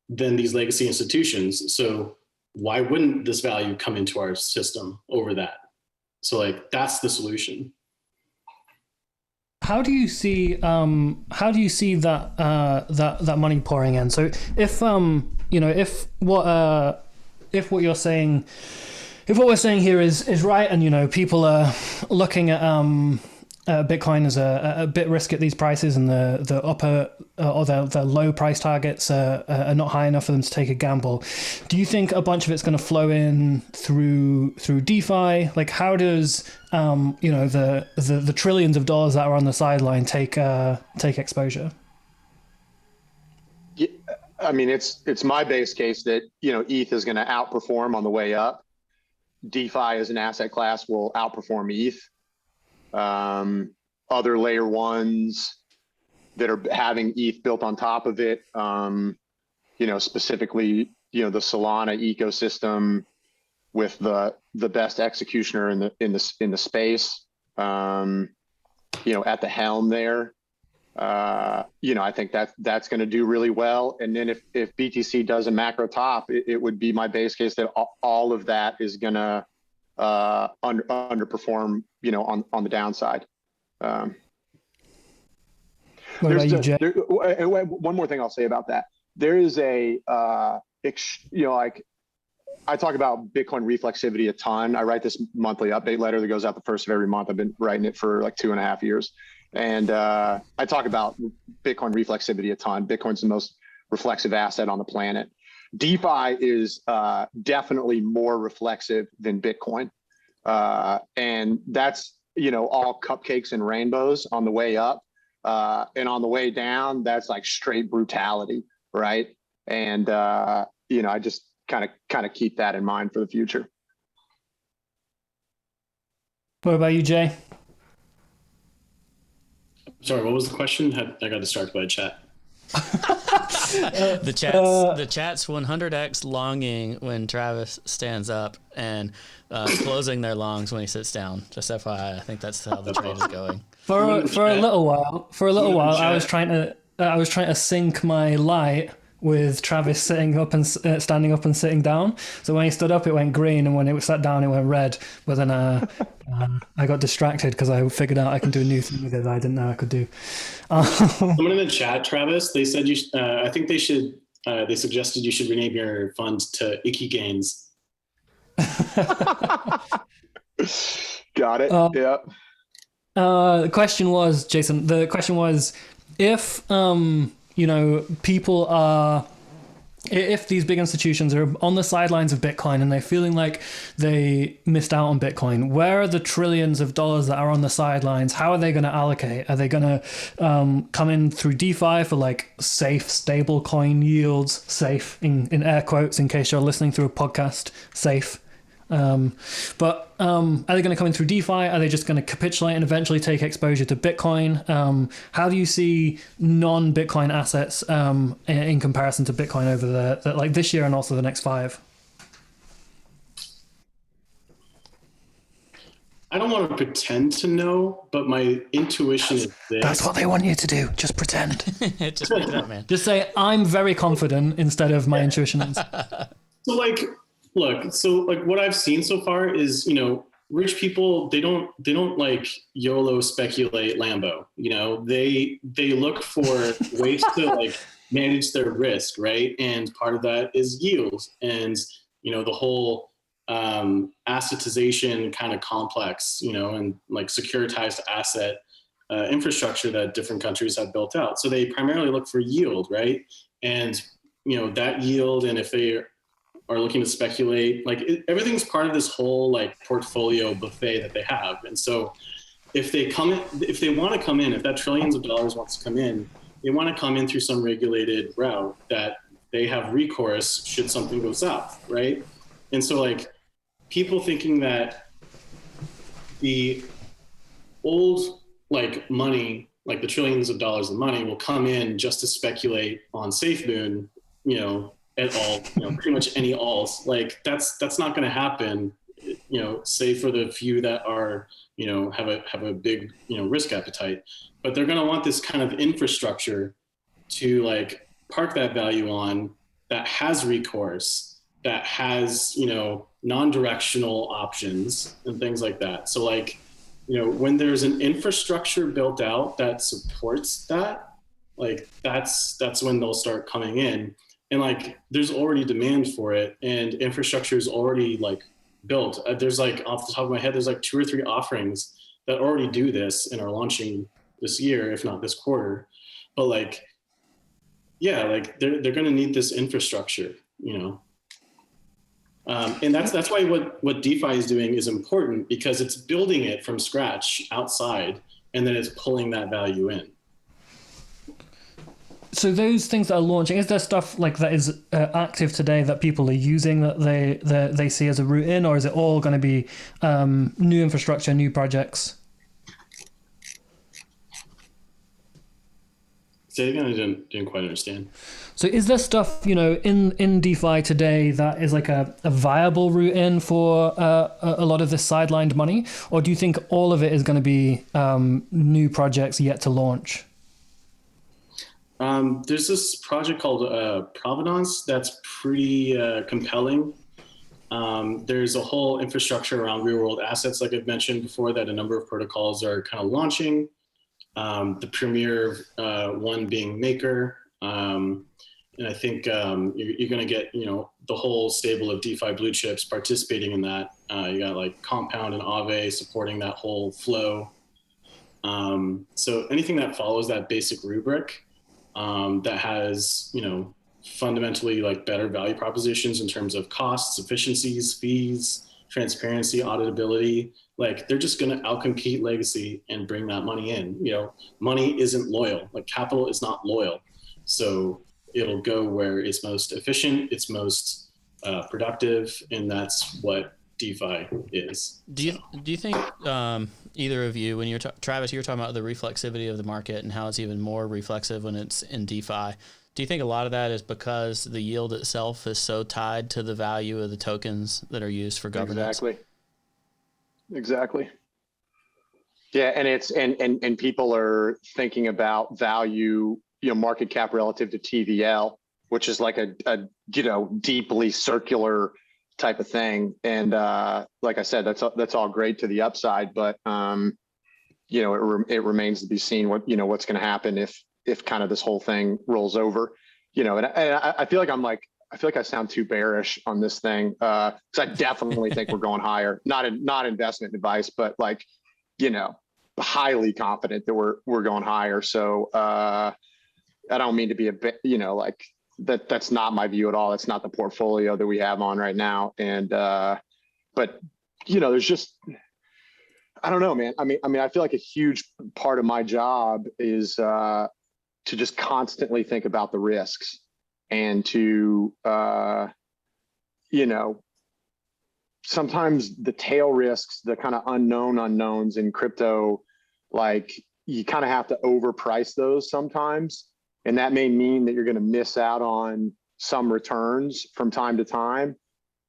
than these legacy institutions. So why wouldn't this value come into our system over that? So that's the solution. How do you see that that money pouring in? So if what you're saying, if what we're saying here is right, and people are looking at Bitcoin as a bit risk at these prices, and the upper or the low price targets are not high enough for them to take a gamble, do you think a bunch of it's going to flow in through DeFi? How does the trillions of dollars that are on the sideline take exposure? Yeah, I mean, it's my base case that ETH is going to outperform on the way up. DeFi as an asset class will outperform ETH. Other layer ones that are having ETH built on top of it, specifically, the Solana ecosystem with the best executioner in the space, at the helm there. I think that's going to do really well. And then if BTC does a macro top, it would be my base case that all of that is going to underperform, on the downside. What about you, Jay? One more thing I'll say about that. There is I talk about Bitcoin reflexivity a ton. I write this monthly update letter that goes out the first of every month. I've been writing it for 2.5 years. And I talk about Bitcoin reflexivity a ton. Bitcoin's the most reflexive asset on the planet. DeFi is definitely more reflexive than Bitcoin. And that's, all cupcakes and rainbows on the way up. And on the way down, that's straight brutality, right? And, I just kind of keep that in mind for the future. What about you, Jay? Sorry, what was the question? I got distracted by chat. The chat's 100x longing when Travis stands up and closing their longs when he sits down. Just FYI, I think that's how the trade is going. For a little while, I was trying to sync my light with Travis sitting up and standing up and sitting down. So when he stood up, it went green, and when it sat down, it went red. But then I got distracted because I figured out I can do a new thing with it that I didn't know I could do. Someone in the chat, Travis, they said I think they should. They suggested you should rename your fund to Icky Gains. Got it. Yeah. The question was, Jason. The question was, if people are, if these big institutions are on the sidelines of Bitcoin and they're feeling like they missed out on Bitcoin, where are the trillions of dollars that are on the sidelines? How are they going to allocate? Are they going to come in through DeFi for like safe, stable coin yields? Safe in air quotes in case you're listening through a podcast. Safe. But are they going to come in through DeFi? Are they just going to capitulate and eventually take exposure to Bitcoin? How do you see non-Bitcoin assets in comparison to Bitcoin over the like this year and also the next 5? I don't want to pretend to know, but my intuition is this. That's what they want you to do. Just pretend. Just make it up, man. Just say, I'm very confident instead of my intuition is. So what I've seen so far is, rich people, they don't like YOLO speculate Lambo. They look for ways to like manage their risk, right? And part of that is yield and, the whole assetization kind of complex, and like securitized asset infrastructure that different countries have built out. So they primarily look for yield, right? And, that yield, and if they are looking to speculate, everything's part of this whole like portfolio buffet that they have. And so if they want to come in, if that trillions of dollars wants to come in, they want to come in through some regulated route that they have recourse should something go south, right? And so like people thinking that the old like money, like the trillions of dollars of money will come in just to speculate on SafeMoon, at all, pretty much any alts, like that's not going to happen, save for the few that are, have a big, risk appetite, but they're going to want this kind of infrastructure to like park that value on, that has recourse, that has, non-directional options and things like that. So like, when there's an infrastructure built out that supports that, like that's when they'll start coming in. And like, there's already demand for it, and infrastructure is already like built. There's like, off the top of my head, there's like 2 or 3 offerings that already do this and are launching this year, if not this quarter. But like, yeah, like they're going to need this infrastructure, and that's why what DeFi is doing is important, because it's building it from scratch outside, and then it's pulling that value in. So those things that are launching, is there stuff like that is active today that people are using that they see as a route in, or is it all going to be new infrastructure, new projects? Say it again, I didn't quite understand. So is there stuff, in DeFi today that is like a viable route in for a lot of this sidelined money? Or do you think all of it is going to be new projects yet to launch? There's this project called Provenance that's pretty compelling. There's a whole infrastructure around real world assets, like I've mentioned before, that a number of protocols are kind of launching. The premier one being Maker. And I think you're going to get, the whole stable of DeFi blue chips participating in that. You got like Compound and Aave supporting that whole flow. So anything that follows that basic rubric, that has, fundamentally like better value propositions in terms of costs, efficiencies, fees, transparency, auditability, like they're just going to outcompete legacy and bring that money in. Money isn't loyal, like capital is not loyal. So it'll go where it's most efficient, it's most productive, and that's what DeFi is. Do you think either of you, when you're Travis, you were talking about the reflexivity of the market and how it's even more reflexive when it's in DeFi. Do you think a lot of that is because the yield itself is so tied to the value of the tokens that are used for governance? Exactly. Yeah, and it's and people are thinking about value, market cap relative to TVL, which is like a deeply circular type of thing. And like I said, that's all great to the upside, but it remains to be seen what's going to happen if kind of this whole thing rolls over. And I feel like I sound too bearish on this thing, because I definitely think we're going higher. Not investment advice, but highly confident that we're going higher. So I don't mean to be that's not my view at all. That's not the portfolio that we have on right now. And but there's just, I don't know, man. I mean, I feel like a huge part of my job is to just constantly think about the risks and to sometimes the tail risks, the kind of unknowns in crypto, like you kind of have to overprice those sometimes. And that may mean that you're going to miss out on some returns from time to time.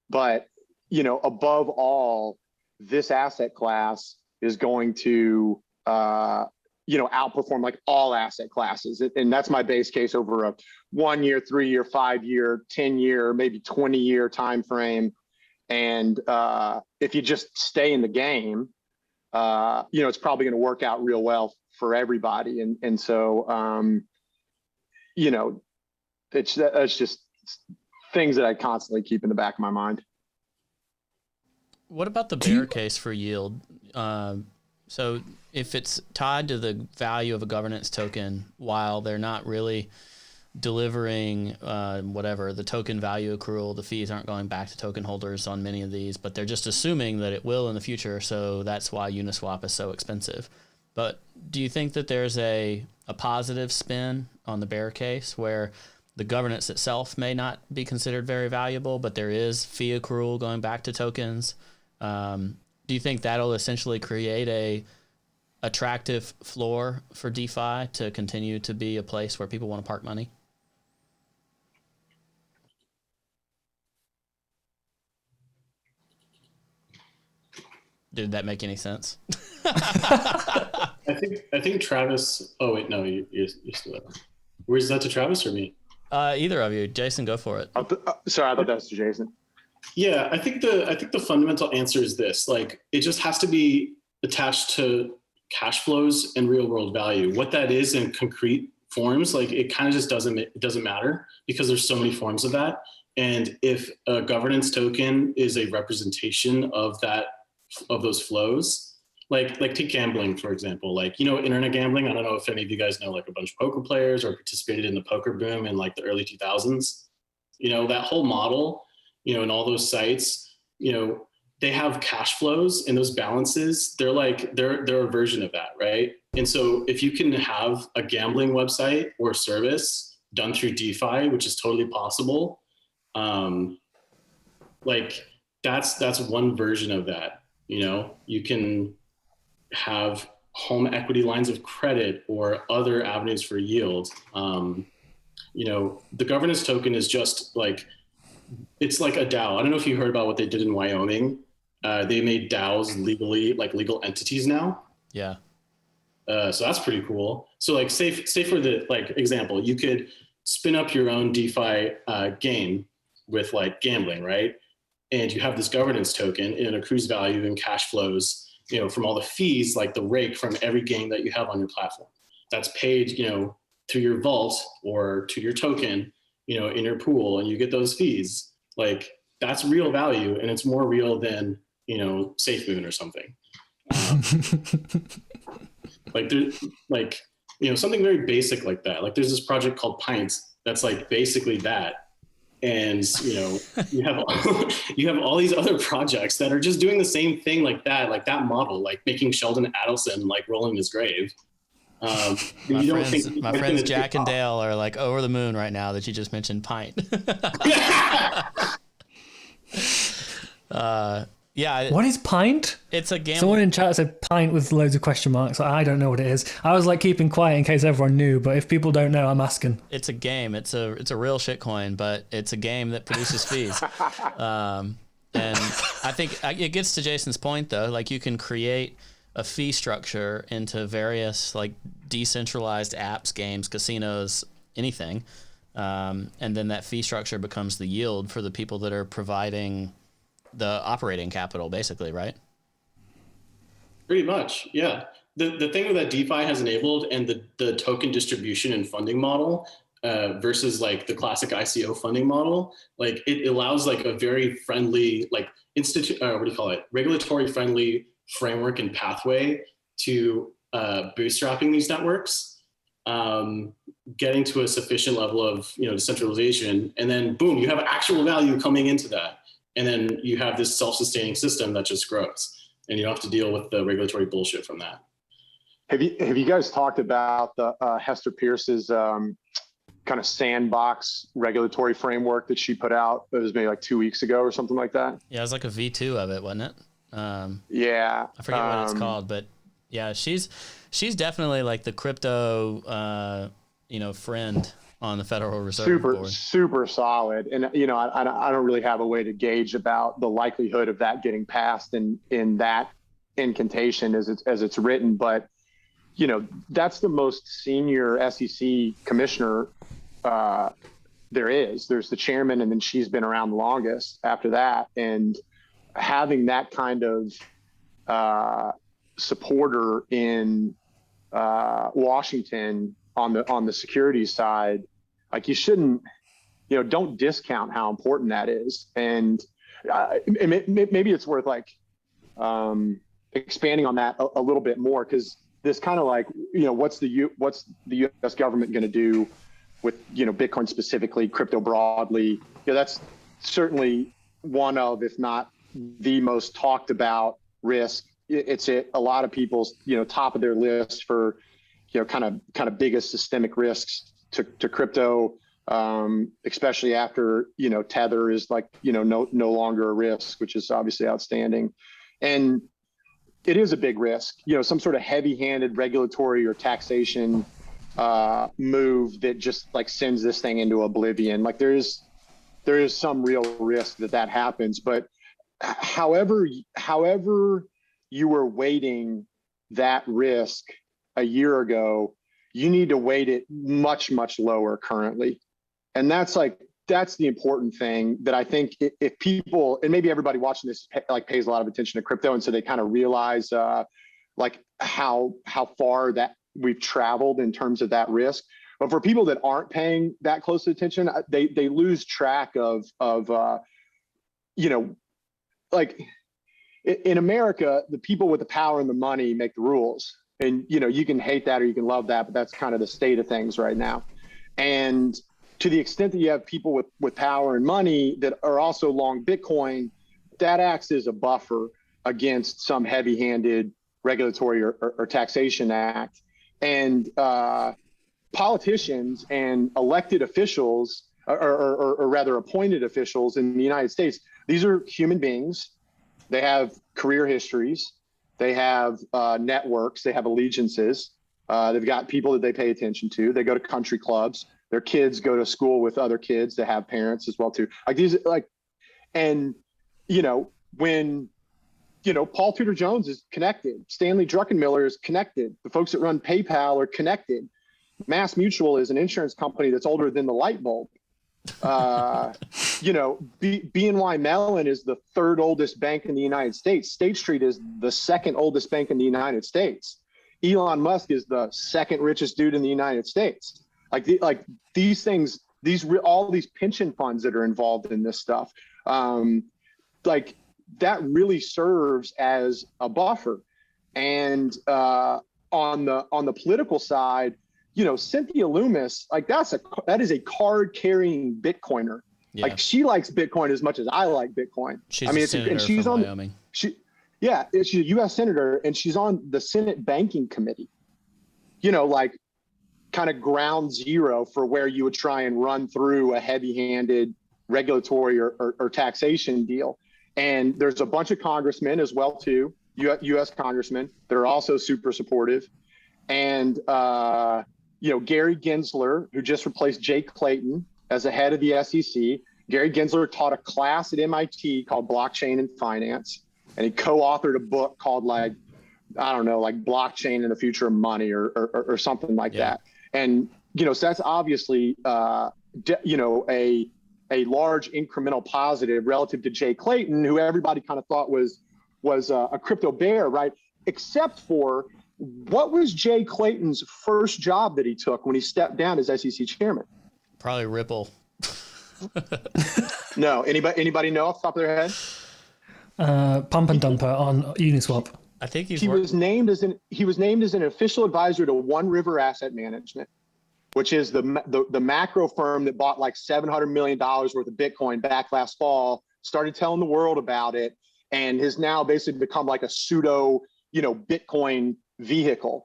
But, above all, this asset class is going to, outperform like all asset classes. And that's my base case over a 1 year, 3 year, 5 year, 10 year, maybe 20 year time frame. And if you just stay in the game, it's probably going to work out real well for everybody. And so, it's just things that I constantly keep in the back of my mind. What about the bear case for yield? So if it's tied to the value of a governance token, while they're not really delivering the token value accrual, the fees aren't going back to token holders on many of these, but they're just assuming that it will in the future. So that's why Uniswap is so expensive. But do you think that there's a positive spin on the bear case where the governance itself may not be considered very valuable, but there is fee accrual going back to tokens? Do you think that'll essentially create a attractive floor for DeFi to continue to be a place where people want to park money? Did that make any sense? I think Travis. Oh wait, no, you're still there. Where's that to Travis or me? Either of you. Jason, go for it. Sorry, I thought that was to Jason. Yeah, I think the fundamental answer is this: like, it just has to be attached to cash flows and real world value. What that is in concrete forms, like it kind of just doesn't matter because there's so many forms of that. And if a governance token is a representation of those flows, like take gambling, for example, like, internet gambling. I don't know if any of you guys know like a bunch of poker players or participated in the poker boom in like the early 2000s. That whole model, and all those sites, they have cash flows, and those balances, they're a version of that, right? And so if you can have a gambling website or service done through DeFi, which is totally possible, like that's one version of that. You can have home equity lines of credit or other avenues for yield. The governance token is just like, it's like a DAO. I don't know if you heard about what they did in Wyoming. They made DAOs legally, like legal entities now. Yeah. So that's pretty cool. So like, say for the example, you could spin up your own DeFi game with like gambling, right? And you have this governance token, and it accrues value and cash flows, from all the fees, like the rake from every game that you have on your platform. That's paid, to your vault or to your token, in your pool, and you get those fees. Like, that's real value, and it's more real than, SafeMoon or something. Something very basic like that. Like, there's this project called Pints that's like basically that. And you have all these other projects that are just doing the same thing like that model, like making Sheldon Adelson like roll in his grave. My friends Jack and Dale are like over the moon right now that you just mentioned Pint. Yeah. What is pint? It's a game. Someone in chat said pint with loads of question marks. I don't know what it is. I was like keeping quiet in case everyone knew, but if people don't know, I'm asking. It's a game. It's a real shitcoin, but it's a game that produces fees. And I think it gets to Jason's point though. Like you can create a fee structure into various like decentralized apps, games, casinos, anything, and then that fee structure becomes the yield for the people that are providing the operating capital, basically, right? Pretty much, yeah. The thing that DeFi has enabled and the token distribution and funding model versus like the classic ICO funding model, like it allows like a very friendly, like regulatory friendly framework and pathway to bootstrapping these networks, getting to a sufficient level of decentralization, and then boom, you have actual value coming into that. And then you have this self-sustaining system that just grows, and you don't have to deal with the regulatory bullshit from that. Have you guys talked about the Hester Pierce's kind of sandbox regulatory framework that she put out? It was maybe like 2 weeks ago or something like that. Yeah, it was like a V2 of it, wasn't it? Yeah. I forget what it's called, but yeah, she's definitely like the crypto, friend on the Federal Reserve Board. Super solid. And, I don't really have a way to gauge about the likelihood of that getting passed in that incantation as it's written. But, that's the most senior SEC commissioner there is. There's the chairman, and then she's been around the longest after that. And having that kind of supporter in Washington on the securities side, like you shouldn't, don't discount how important that is. And maybe it's worth like expanding on that a little bit more, because this kind of like, what's the U.S. government going to do with, Bitcoin specifically, crypto broadly? That's certainly one of, if not the most talked about risk. It's a lot of people's, top of their list for, kind of biggest systemic risks to crypto, especially after, Tether is like, no longer a risk, which is obviously outstanding. And it is a big risk, some sort of heavy-handed regulatory or taxation move that just like sends this thing into oblivion. Like there is some real risk that happens, but however you were weighting that risk a year ago, you need to weight it much, much lower currently. And that's the important thing that I think if people, and maybe everybody watching this pays a lot of attention to crypto, and so they kind of realize like how far that we've traveled in terms of that risk. But for people that aren't paying that close attention, they lose track of like in America, the people with the power and the money make the rules. And, you can hate that or you can love that, but that's kind of the state of things right now. And to the extent that you have people with power and money that are also long Bitcoin, that acts as a buffer against some heavy-handed regulatory or taxation act. And politicians and elected officials, or rather appointed officials in the United States, these are human beings. They have career histories. They have networks. They have allegiances. They've got people that they pay attention to. They go to country clubs. Their kids go to school with other kids that have parents as well too. And when Paul Tudor Jones is connected, Stanley Druckenmiller is connected. The folks that run PayPal are connected. Mass Mutual is an insurance company that's older than the light bulb. BNY Mellon is the third oldest bank in the United States. State Street is the second oldest bank in the United States. Elon Musk is the second richest dude in the United States. These things, all these pension funds that are involved in this stuff, that really serves as a buffer. And on the political side, Cynthia Loomis, that is a card carrying Bitcoiner. Yeah. Like she likes Bitcoin as much as I like Bitcoin. She's a senator from Wyoming. She's a U.S. senator, and she's on the Senate Banking Committee. Kind of ground zero for where you would try and run through a heavy-handed regulatory or taxation deal. And there's a bunch of congressmen as well too, U.S. congressmen that are also super supportive. And Gary Gensler, who just replaced Jay Clayton as the head of the SEC. Gary Gensler taught a class at MIT called Blockchain and Finance, and he co-authored a book called Blockchain and the Future of Money or something like that. And so that's obviously a large incremental positive relative to Jay Clayton, who everybody kind of thought was a crypto bear, right? Except for, what was Jay Clayton's first job that he took when he stepped down as SEC chairman? Probably Ripple. No, anybody know off the top of their head? Pump and Dumper on Uniswap. I think he was named as an official advisor to One River Asset Management, which is the macro firm that bought like $700 million worth of Bitcoin back last fall, started telling the world about it, and has now basically become like a pseudo, Bitcoin vehicle.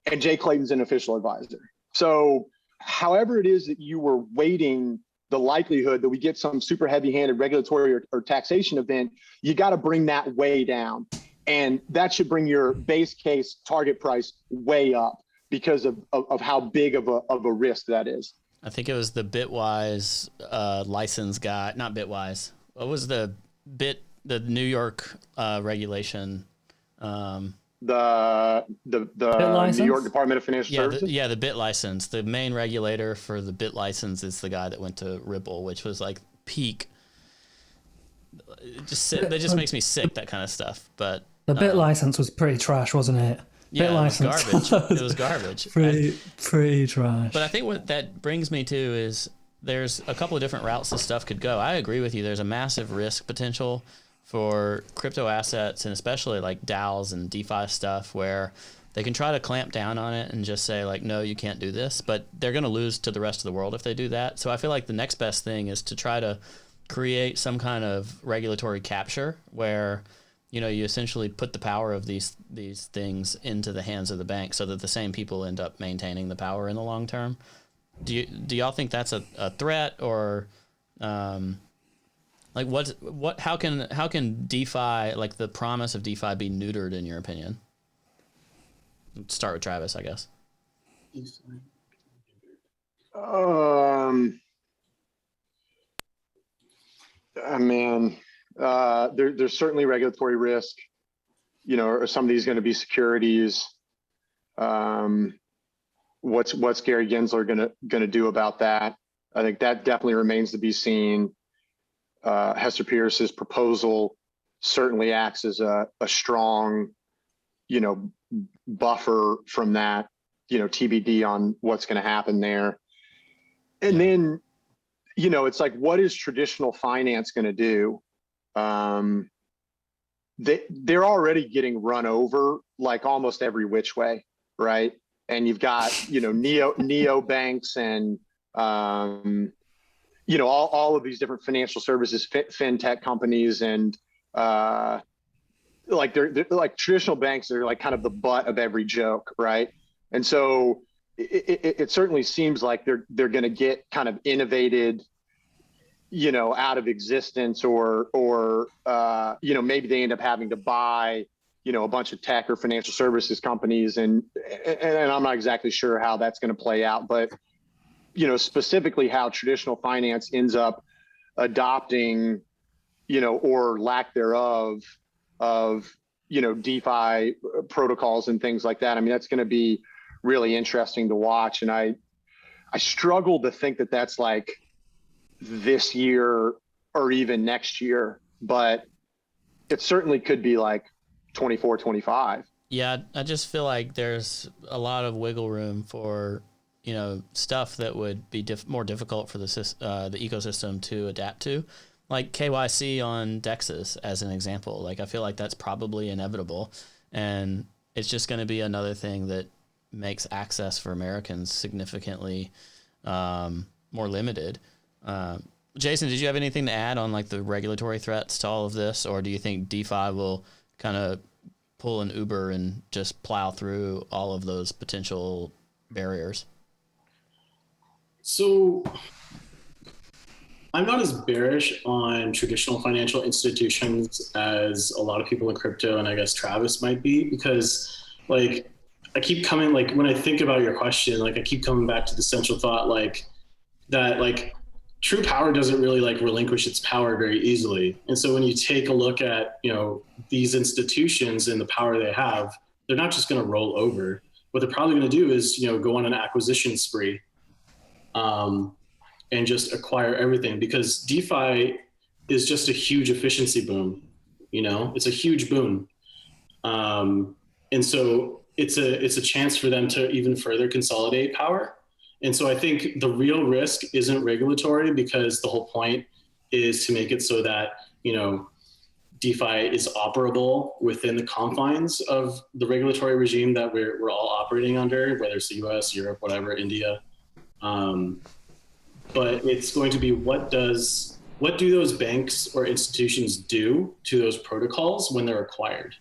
And Jay Clayton's an official advisor. So however it is that you were weighting the likelihood that we get some super heavy-handed regulatory or taxation event, you got to bring that way down. And that should bring your base case target price way up because of how big of a risk that is. I think it was the Bitwise license guy, not Bitwise. What was the New York regulation? The New York Department of Financial Services? The Bit license. The main regulator for the Bit license is the guy that went to Ripple, which was like peak. That just makes me sick, that kind of stuff. But the Bit license was pretty trash, wasn't it? Yeah, Bit license. Garbage. It was garbage. Pretty trash. But I think what that brings me to is there's a couple of different routes this stuff could go. I agree with you. There's a massive risk potential for crypto assets, and especially like DAOs and DeFi stuff, where they can try to clamp down on it and just say like, no, you can't do this, but they're going to lose to the rest of the world if they do that. So I feel like the next best thing is to try to create some kind of regulatory capture where, you essentially put the power of these things into the hands of the bank so that the same people end up maintaining the power in the long term. Do y'all think that's a threat, or how can DeFi, like the promise of DeFi, be neutered in your opinion? Let's start with Travis, I guess. There's certainly regulatory risk. Are some of these going to be securities? What's Gary Gensler going to do about that? I think that definitely remains to be seen. Hester Pierce's proposal certainly acts as a strong, buffer from that, TBD on what's going to happen there. And then, it's like, what is traditional finance going to do? They're already getting run over like almost every which way, right? And you've got, neo banks and, all of these different financial services, fintech companies, and they're like traditional banks are like kind of the butt of every joke, right? And so it certainly seems like they're going to get kind of innovated, out of existence, or maybe they end up having to buy, a bunch of tech or financial services companies, and I'm not exactly sure how that's going to play out, but specifically how traditional finance ends up adopting, or lack thereof of, DeFi protocols and things like that. I mean, that's going to be really interesting to watch. And I struggle to think that that's like this year or even next year, but it certainly could be like 24, 25. Yeah, I just feel like there's a lot of wiggle room for, stuff that would be more difficult for the ecosystem to adapt to, like KYC on DEXs as an example. Like, I feel like that's probably inevitable, and it's just going to be another thing that makes access for Americans significantly more limited. Jason, did you have anything to add on like the regulatory threats to all of this, or do you think DeFi will kind of pull an Uber and just plow through all of those potential barriers? So I'm not as bearish on traditional financial institutions as a lot of people in crypto, and I guess Travis might be, because like I keep coming, like when I think about your question, like I keep coming back to the central thought, like that, like true power doesn't really like relinquish its power very easily. And so when you take a look at, you know, these institutions and the power they have, they're not just going to roll over. What they're probably going to do is, you know, go on an acquisition spree. And just acquire everything, because DeFi is just a huge efficiency boom. You know, it's a huge boon. And so it's a chance for them to even further consolidate power. And so I think the real risk isn't regulatory, because the whole point is to make it so that, you know, DeFi is operable within the confines of the regulatory regime that we're all operating under, whether it's the US, Europe, whatever, India. But it's going to be what do those banks or institutions do to those protocols when they're acquired?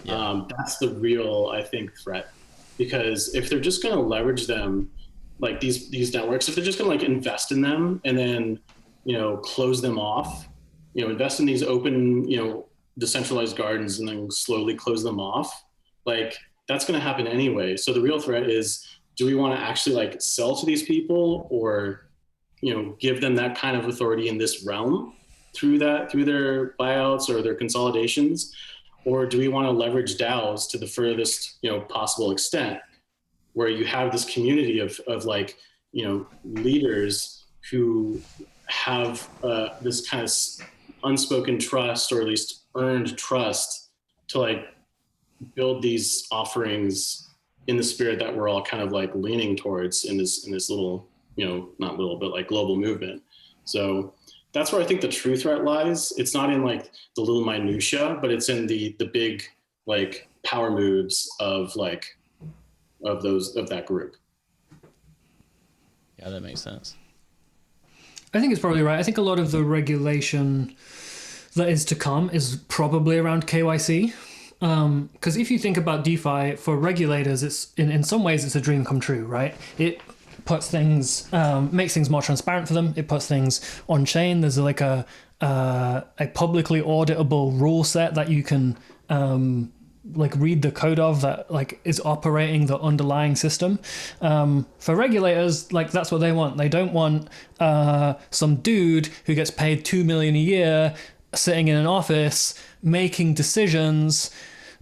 Yeah. That's the real, I think, threat, because if they're just going to leverage them, like these networks, if they're just going to like invest in them and then, you know, close them off, you know, invest in these open, you know, decentralized gardens and then slowly close them off, like that's going to happen anyway. So the real threat is, do we want to actually like sell to these people, or, you know, give them that kind of authority in this realm through their buyouts or their consolidations? Or do we want to leverage DAOs to the furthest, you know, possible extent, where you have this community of like, you know, leaders who have this kind of unspoken trust, or at least earned trust, to like build these offerings in the spirit that we're all kind of like leaning towards in this little, you know, not little, but like global movement. So that's where I think the true threat lies. It's not in like the little minutia, but it's in the big like power moves of like of that group. Yeah, that makes sense. I think it's probably right. I think a lot of the regulation that is to come is probably around KYC. Because if you think about DeFi, for regulators, it's in some ways it's a dream come true, right? It puts things, makes things more transparent for them. It puts things on chain. There's like a publicly auditable rule set that you can like read the code of, that like is operating the underlying system. For regulators, like that's what they want. They don't want some dude who gets paid $2 million a year sitting in an office making decisions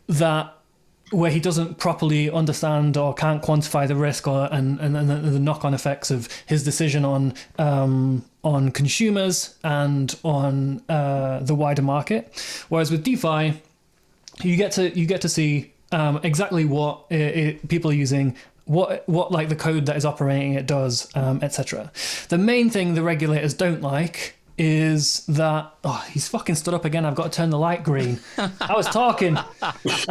where he doesn't properly understand or can't quantify the risk, or and the knock-on effects of his decision on consumers and on the wider market. Whereas with DeFi, you get to see exactly what people are using, what like the code that is operating it does, etc. The main thing the regulators don't like is that, oh, he's fucking stood up again. I've got to turn the light green. I was talking. That's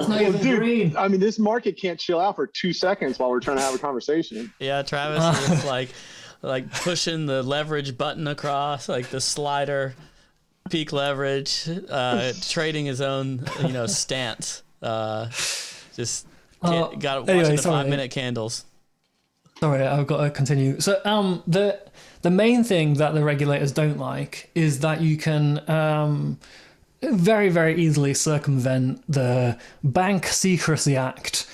not even green. I mean, this market can't chill out for 2 seconds while we're trying to have a conversation. Yeah, Travis is like pushing the leverage button across, like the slider, peak leverage, trading his own, you know, stance. Just got watching the 5-minute candles. Sorry, I've got to continue. So the main thing that the regulators don't like is that you can very, very easily circumvent the Bank Secrecy Act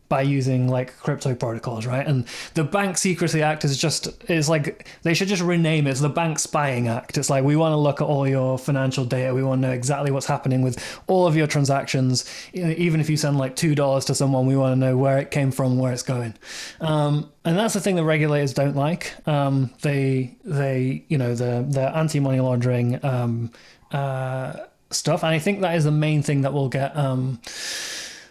by using like crypto protocols, right? And the Bank Secrecy Act is like, they should just rename it. It's the Bank Spying Act. It's like, we want to look at all your financial data. We want to know exactly what's happening with all of your transactions. Even if you send like $2 to someone, we want to know where it came from, where it's going. And that's the thing the regulators don't like. They you know, the anti-money laundering stuff. And I think that is the main thing that will get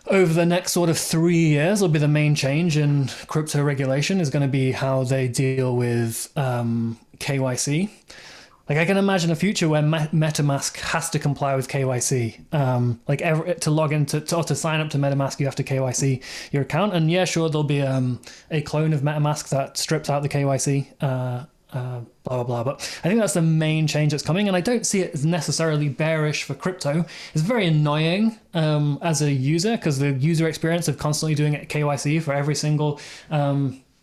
over the next sort of 3 years will be the main change in crypto regulation, is going to be how they deal with KYC. Like, I can imagine a future where MetaMask has to comply with KYC. To log into or to sign up to MetaMask, you have to KYC your account. And yeah, sure, there'll be a clone of MetaMask that strips out the KYC. Blah blah blah. But I think that's the main change that's coming, and I don't see it as necessarily bearish for crypto. It's very annoying as a user, because the user experience of constantly doing KYC for every single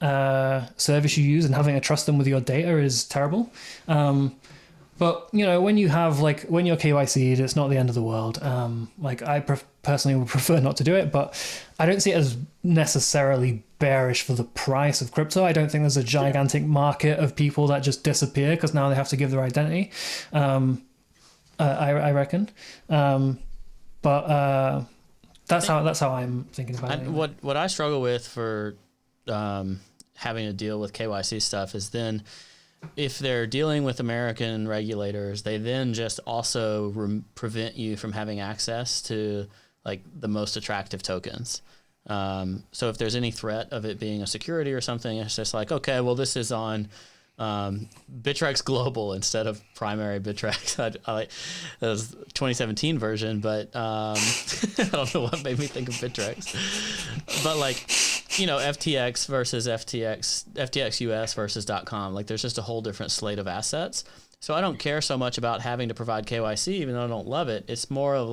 service you use, and having to trust them with your data is terrible. But when you have when you're KYC'd, it's not the end of the world. I personally would prefer not to do it, but I don't see it as necessarily bearish for the price of crypto. I don't think there's a gigantic market of people that just disappear because now they have to give their identity. I reckon, but that's how I'm thinking about it. Anyway. What I struggle with for having to deal with KYC stuff is then, if they're dealing with American regulators, they then just also prevent you from having access to the most attractive tokens. So if there's any threat of it being a security or something, it's just okay, well, this is on Bittrex Global instead of primary Bittrex. I like that was 2017 version, but I don't know what made me think of Bittrex. But FTX versus FTX US versus .com. There's just a whole different slate of assets. So I don't care so much about having to provide KYC, even though I don't love it. It's more of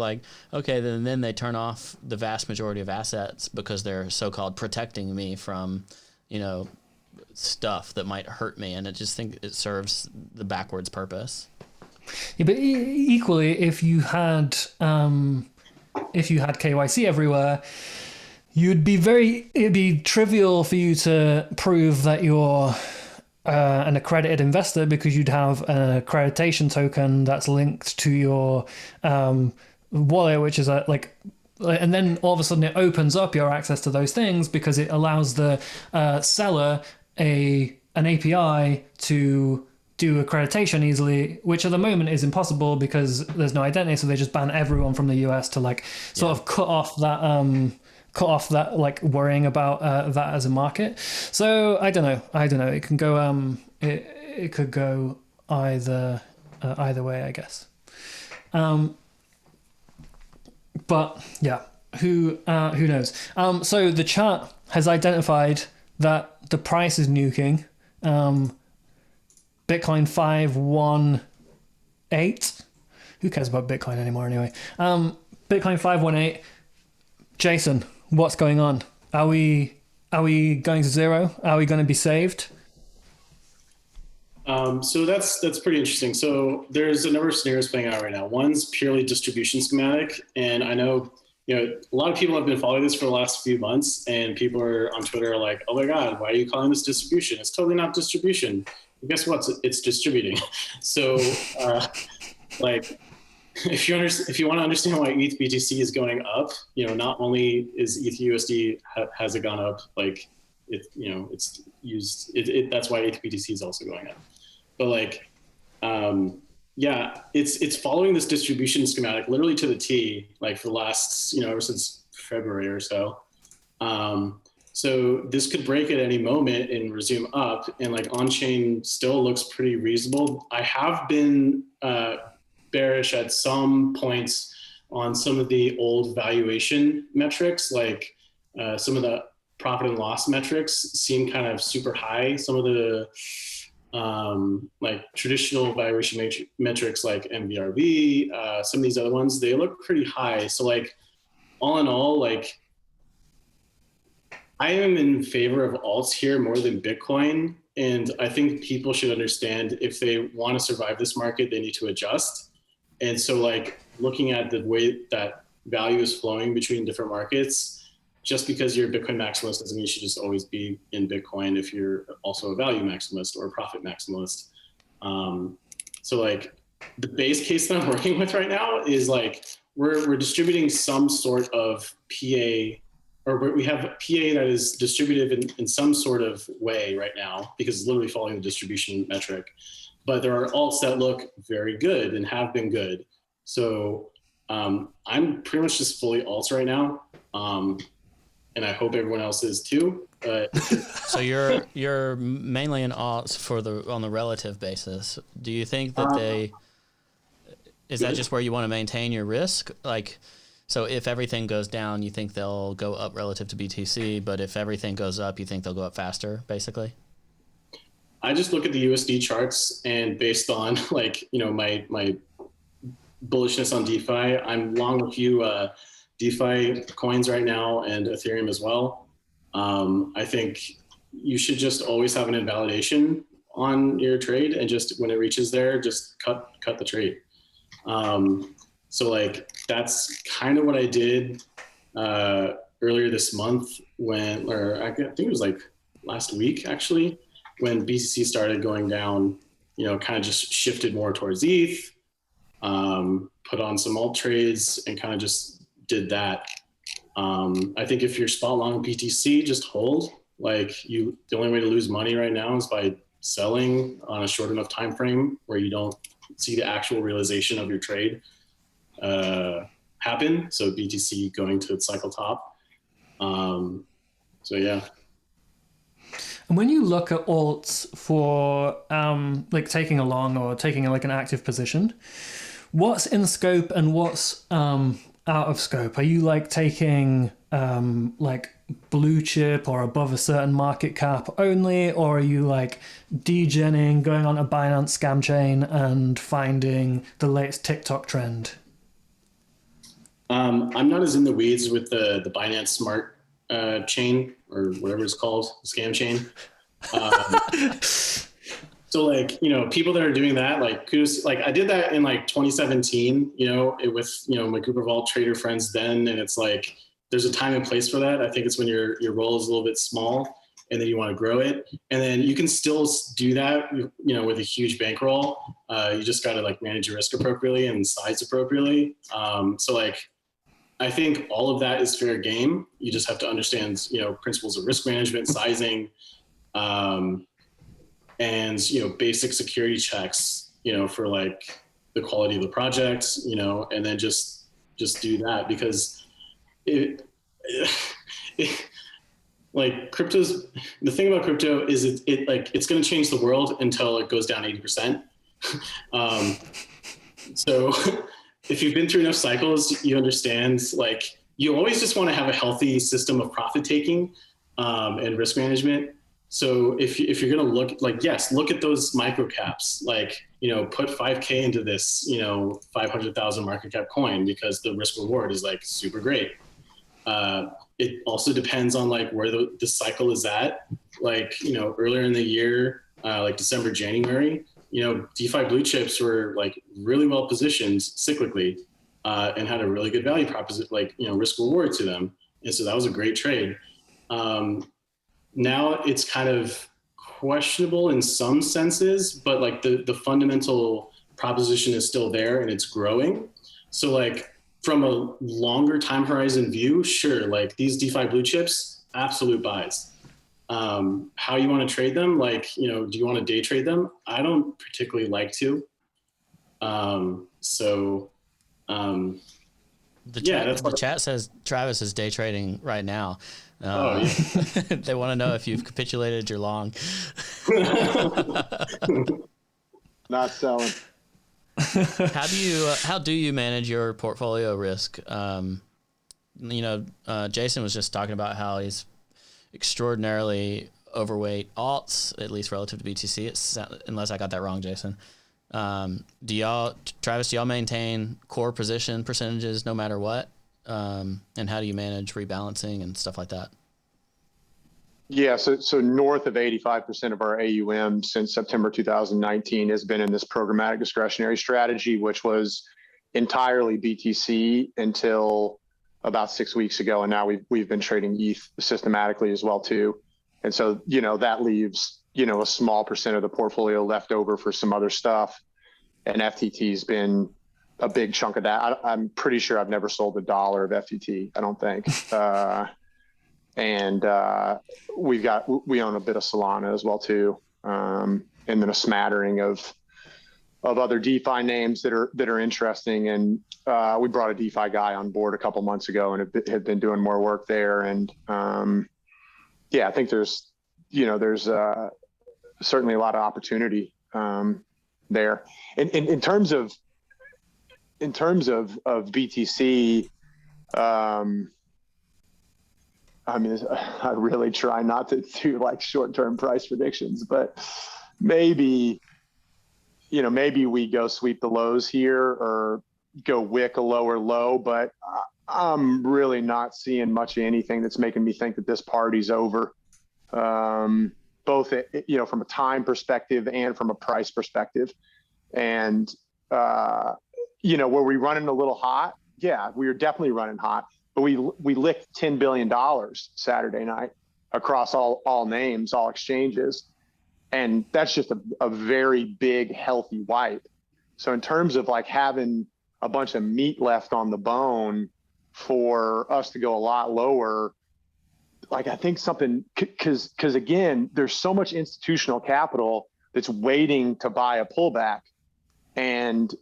okay, then they turn off the vast majority of assets because they're so-called protecting me from, stuff that might hurt me. And I just think it serves the backwards purpose. Yeah, but equally, if you had KYC everywhere, it'd be trivial for you to prove that you're an accredited investor, because you'd have an accreditation token that's linked to your wallet, which is and then all of a sudden it opens up your access to those things because it allows the seller an API to do accreditation easily, which at the moment is impossible because there's no identity. So they just ban everyone from the US to sort of cut off that worrying about that as a market. So I don't know. It can go it could go either way, I guess. But yeah, who knows? So the chart has identified that the price is nuking. Bitcoin 518. Who cares about Bitcoin anymore anyway? Bitcoin 518. Jason, what's going on? Are we going to zero? Are we going to be saved? So that's pretty interesting. So there's a number of scenarios playing out right now. One's purely distribution schematic, and I know a lot of people have been following this for the last few months, and people are on Twitter are like, "Oh my God, why are you calling this distribution? It's totally not distribution." And guess what? It's distributing. So if you want to understand why ETH BTC is going up, not only is ETH USD has it gone up, it's used. That's why ETH BTC is also going up. But it's following this distribution schematic literally to the T, for the last ever since February or so. So this could break at any moment and resume up, and on-chain still looks pretty reasonable. I have been bearish at some points on some of the old valuation metrics, some of the profit and loss metrics seem kind of super high. Some of the traditional valuation metrics like MVRV, some of these other ones, they look pretty high. So all in all, I am in favor of alts here more than Bitcoin. And I think people should understand, if they want to survive this market, they need to adjust. And so looking at the way that value is flowing between different markets, just because you're a Bitcoin maximalist doesn't mean you should just always be in Bitcoin if you're also a value maximalist or a profit maximalist. So the base case that I'm working with right now is we're distributing some sort of PA, or we have a PA that is distributive in some sort of way right now, because it's literally following the distribution metric. But there are alts that look very good and have been good. So I'm pretty much just fully alts right now. And I hope everyone else is too. But so you're mainly in alts on the relative basis. Do you think that is that just where you want to maintain your risk? So if everything goes down, you think they'll go up relative to BTC, but if everything goes up, you think they'll go up faster, basically? I just look at the USD charts, and based on my bullishness on DeFi, I'm long a few DeFi coins right now and Ethereum as well. I think you should just always have an invalidation on your trade, and just when it reaches there, just cut the trade. So like that's kind of what I did earlier this month or I think it was like last week actually, when BTC started going down. Kind of just shifted more towards ETH, put on some alt trades, and kind of just did that. I think if you're spot long BTC, just hold. Like the only way to lose money right now is by selling on a short enough time frame where you don't see the actual realization of your trade happen. So BTC going to its cycle top. So yeah. And when you look at alts for like taking a long or taking like an active position, what's in scope and what's out of scope? Are you like taking like blue chip or above a certain market cap only, or are you like degenning, going on a Binance scam chain and finding the latest TikTok trend? I'm not as in the weeds with the Binance Smart chain or whatever it's called, scam chain. So like, people that are doing that, like kudos, like I did that in like 2017, with, my group of alt trader friends then. And it's like, there's a time and place for that. I think it's when your role is a little bit small and then you want to grow it. And then you can still do that, with a huge bankroll. You just got to like manage your risk appropriately and size appropriately. So like, I think all of that is fair game. You just have to understand, principles of risk management, sizing, and, basic security checks, for like the quality of the project, and then just do that, because like the thing about crypto is it's going to change the world until it goes down 80%. So if you've been through enough cycles, you understand, like, you always just want to have a healthy system of profit taking and risk management. So if you're going to look, like, yes, look at those micro caps, like, put 5K into this, 500,000 market cap coin, because the risk reward is like super great. It also depends on like where the cycle is at. Like, earlier in the year, like December, January, DeFi blue chips were like really well positioned cyclically and had a really good value proposition, like, risk reward to them. And so that was a great trade. Now it's kind of questionable in some senses, but like the fundamental proposition is still there and it's growing. So like from a longer time horizon view, sure, like these DeFi blue chips, absolute buys. How you want to trade them, like, do you want to day trade them? I don't particularly like to. The chat says Travis is day trading right now. Yeah. They want to know if you've capitulated your long. Not selling. How do you manage your portfolio risk? Jason was just talking about how he's extraordinarily overweight alts, at least relative to BTC. Unless I got that wrong, Jason. Travis, do y'all maintain core position percentages no matter what? And how do you manage rebalancing and stuff like that? Yeah, so north of 85% of our AUM since September 2019 has been in this programmatic discretionary strategy, which was entirely BTC until about 6 weeks ago, and now we've been trading ETH systematically as well too. And so, that leaves, a small percent of the portfolio left over for some other stuff. And FTT's been a big chunk of that. I'm pretty sure I've never sold $1 of FTT, I don't think. And we own a bit of Solana as well too. And then a smattering of other DeFi names that are interesting. And we brought a DeFi guy on board a couple months ago and have been doing more work there. And I think there's certainly a lot of opportunity there. In terms of BTC, I really try not to do like short-term price predictions, but maybe we go sweep the lows here or go wick a lower low, but I'm really not seeing much of anything that's making me think that this party's over. both from a time perspective and from a price perspective. And were we running a little hot? Yeah, we were definitely running hot. But we licked $10 billion Saturday night across all names, all exchanges. And that's just a very big, healthy wipe. So in terms of like having a bunch of meat left on the bone for us to go a lot lower, like I think something, because again, there's so much institutional capital that's waiting to buy a pullback. And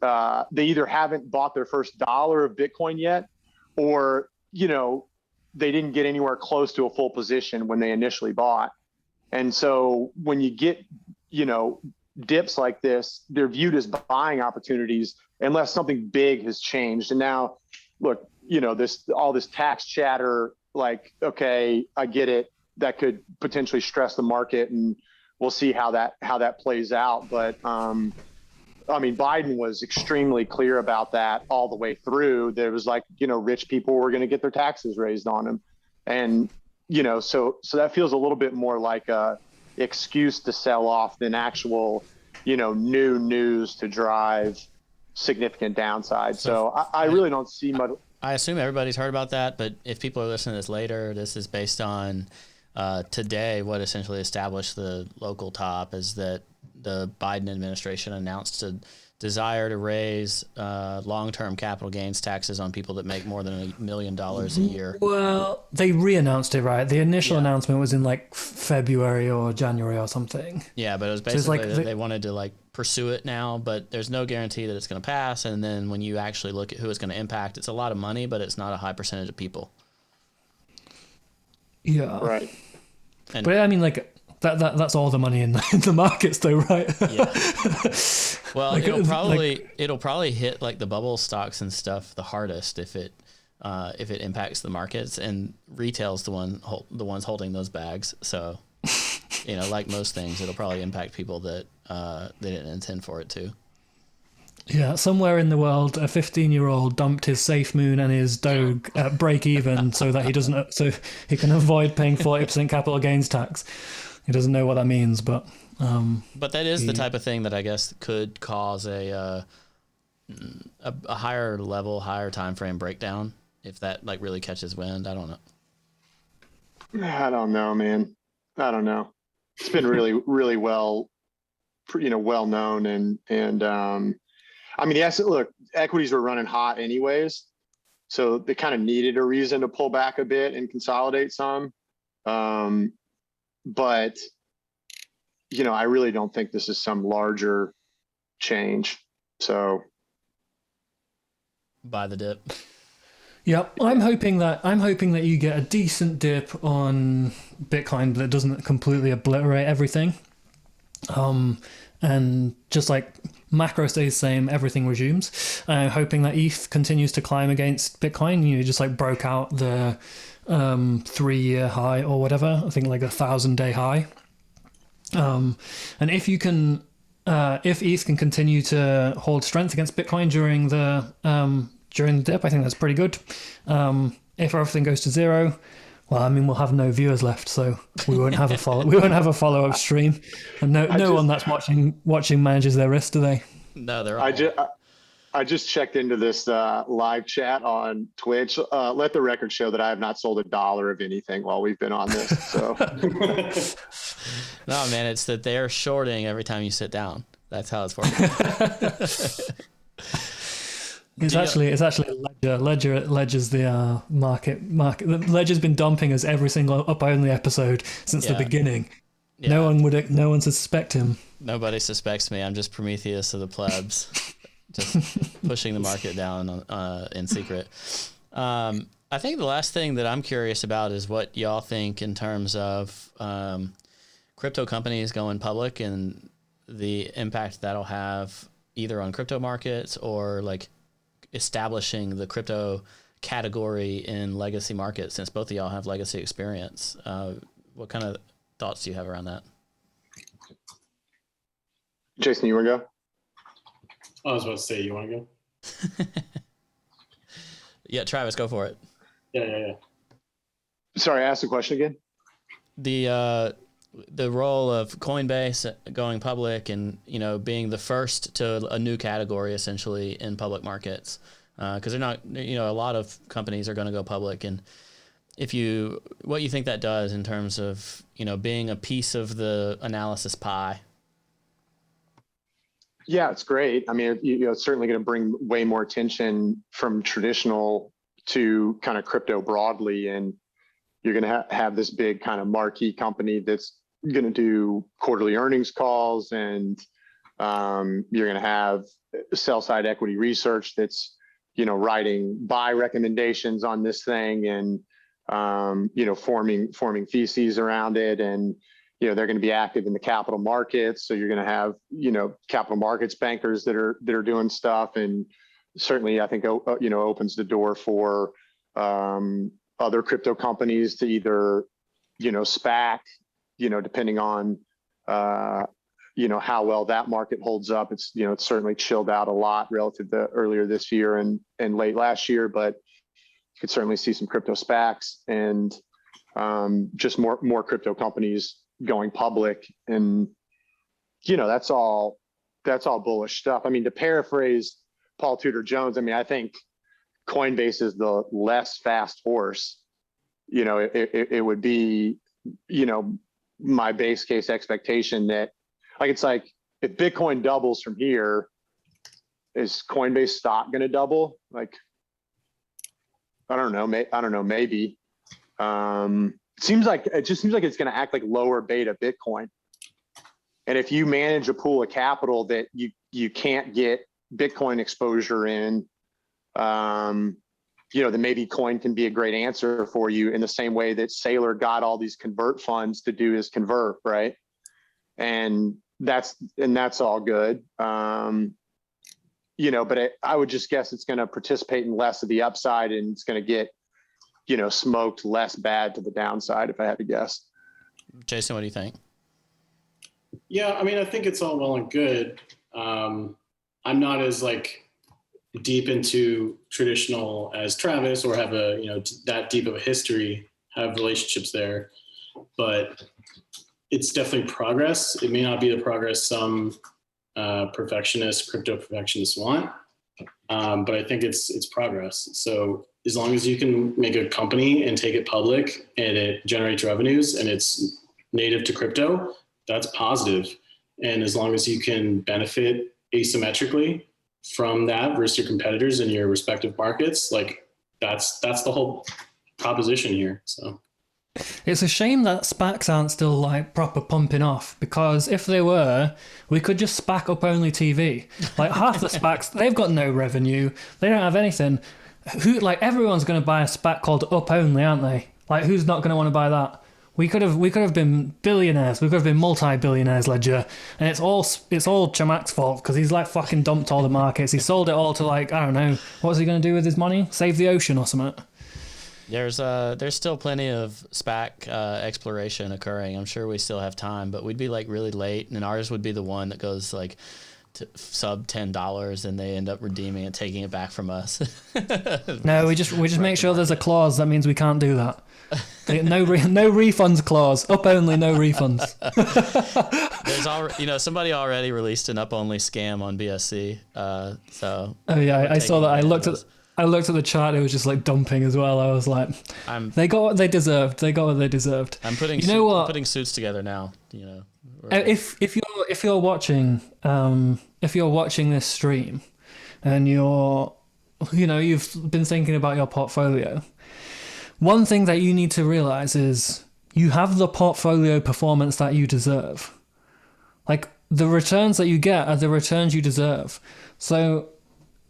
they either haven't bought their first dollar of Bitcoin yet, or, they didn't get anywhere close to a full position when they initially bought. And so when you get, dips like this, they're viewed as buying opportunities unless something big has changed. And now, look, all this tax chatter, like, okay, I get it. That could potentially stress the market, and we'll see how that plays out. But Biden was extremely clear about that all the way through. There was like, rich people were going to get their taxes raised on them. And, so that feels a little bit more like a excuse to sell off than actual, new news to drive significant downside. So I really don't see much. I assume everybody's heard about that, but if people are listening to this later, this is based on today. What essentially established the local top is that the Biden administration announced a desire to raise long-term capital gains taxes on people that make more than $1 million a year. Well, they re-announced it, right? The initial announcement was in like February or January or something. Yeah, but it was basically that they wanted to like pursue it now, but there's no guarantee that it's going to pass. And then when you actually look at who it's going to impact, it's a lot of money, but it's not a high percentage of people. Yeah. Right. But I mean, like, that's all the money in the markets, though, right? Yeah. Well, like, it'll probably hit like the bubble stocks and stuff the hardest if it impacts the markets, and retail's the ones holding those bags. So, like most things, it'll probably impact people that they didn't intend for it to. Yeah, somewhere in the world, a 15-year-old dumped his SafeMoon and his Doge at break even so that he can avoid paying 40% capital gains tax. He doesn't know what that means, but that is the type of thing that I guess could cause a higher level, higher time frame breakdown if that like really catches wind. I don't know. I don't know, man. I don't know. It's been really, really well known, and yes, look, equities were running hot anyways, so they kind of needed a reason to pull back a bit and consolidate some. But, I really don't think this is some larger change. So buy the dip. Yep, I'm hoping that you get a decent dip on Bitcoin that doesn't completely obliterate everything. And just like macro stays the same, everything resumes. I'm hoping that ETH continues to climb against Bitcoin. Just like broke out the 3-year high or whatever. I think like 1,000-day high. And if you can, if ETH can continue to hold strength against Bitcoin during the dip, I think that's pretty good. If everything goes to zero, well, we'll have no viewers left, so we won't have a follow-up stream, and no one that's watching manages their risk, do they? No, they're all. I just checked into this live chat on Twitch. Let the record show that I have not sold $1 of anything while we've been on this. So, no, man, it's that they're shorting every time you sit down. That's how it's working. It's actually Ledger's the market. Ledger's been dumping us every single up only episode since the beginning. Yeah. No one suspect him. Nobody suspects me. I'm just Prometheus of the plebs, just pushing the market down in secret. I think the last thing that I'm curious about is what y'all think in terms of crypto companies going public and the impact that'll have either on crypto markets or like establishing the crypto category in legacy markets, since both of y'all have legacy experience. What kind of thoughts do you have around that? Jason, you want to go? I was about to say, you want to go? Yeah, Travis, go for it. Yeah. Sorry, ask the question again. the role of Coinbase going public and, you know, being the first to a new category essentially in public markets, because they're not, you know, a lot of companies are going to go public, and what you think that does in terms of, you know, being a piece of the analysis pie. Yeah, it's great. I mean, it's certainly going to bring way more attention from traditional to kind of crypto broadly, and you're going to have this big kind of marquee company that's going to do quarterly earnings calls, and you're going to have sell side equity research that's, you know, writing buy recommendations on this thing, and you know, forming theses around it, and you know, they're going to be active in the capital markets, so you're going to have, you know, capital markets bankers that are doing stuff, and certainly I think you know, opens the door for other crypto companies to either, you know, SPAC, you know, depending on, you know, how well that market holds up. It's, you know, it's certainly chilled out a lot relative to earlier this year and late last year, but you could certainly see some crypto SPACs and just more crypto companies going public. And, you know, that's all bullish stuff. I mean, to paraphrase Paul Tudor Jones, I mean, I think Coinbase is the less fast horse. You know, it would be, you know, my base case expectation that, like, it's like, if Bitcoin doubles from here, is Coinbase stock going to double? Like, I don't know, maybe. It just seems like it's going to act like lower beta Bitcoin. And if you manage a pool of capital that you can't get Bitcoin exposure in, you know, then maybe coin can be a great answer for you, in the same way that Saylor got all these convert funds to do his convert, right? And that's all good. You know, but I would just guess it's going to participate in less of the upside, and it's going to get, you know, smoked less bad to the downside, if I had to guess. Jason, what do you think? Yeah, I mean, I think it's all well and good. I'm not as like deep into traditional as Travis, or have a, you know, that deep of a history, have relationships there, but it's definitely progress. It may not be the progress some crypto perfectionists want, but I think it's progress. So as long as you can make a company and take it public and it generates revenues and it's native to crypto, that's positive. And as long as you can benefit asymmetrically from that versus your competitors in your respective markets, like that's the whole proposition here. So it's a shame that SPACs aren't still like proper pumping off, because if they were, we could just SPAC up only TV. Like half the SPACs, they've got no revenue, they don't have anything. Everyone's going to buy a SPAC called Up Only, aren't they? Like, who's not going to want to buy that? We could have been billionaires. We could have been multi-billionaires, Ledger, and it's all Chamak's fault, because he's like fucking dumped all the markets. He sold it all to, like, I don't know, what's he going to do with his money? Save the ocean or something? There's still plenty of SPAC exploration occurring. I'm sure we still have time, but we'd be like really late, and ours would be the one that goes like to sub $10, and they end up redeeming it, taking it back from us. No, we just make sure there's a clause that means we can't do that. No refunds clause. Up only, no refunds. There's somebody already released an up only scam on BSC. So. Oh yeah, I saw that. I looked at the chart. It was just like dumping as well. I was like, they got what they deserved. I'm putting suits together now. You know, if you're watching this stream, and you've been thinking about your portfolio, one thing that you need to realize is you have the portfolio performance that you deserve. Like, the returns that you get are the returns you deserve. So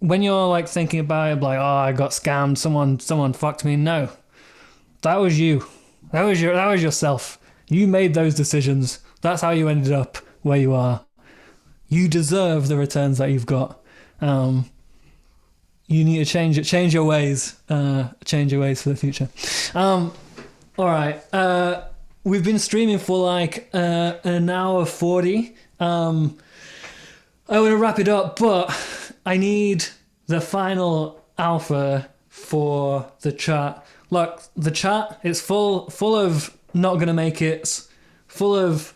when you're like thinking about it, like, oh, I got scammed, someone fucked me. No, that was you. That was yourself. You made those decisions. That's how you ended up where you are. You deserve the returns that you've got. You need to change your ways for the future. All right. We've been streaming for like an hour 40. I want to wrap it up, but I need the final alpha for the chat. Look, the chat is full of not going to make it, full of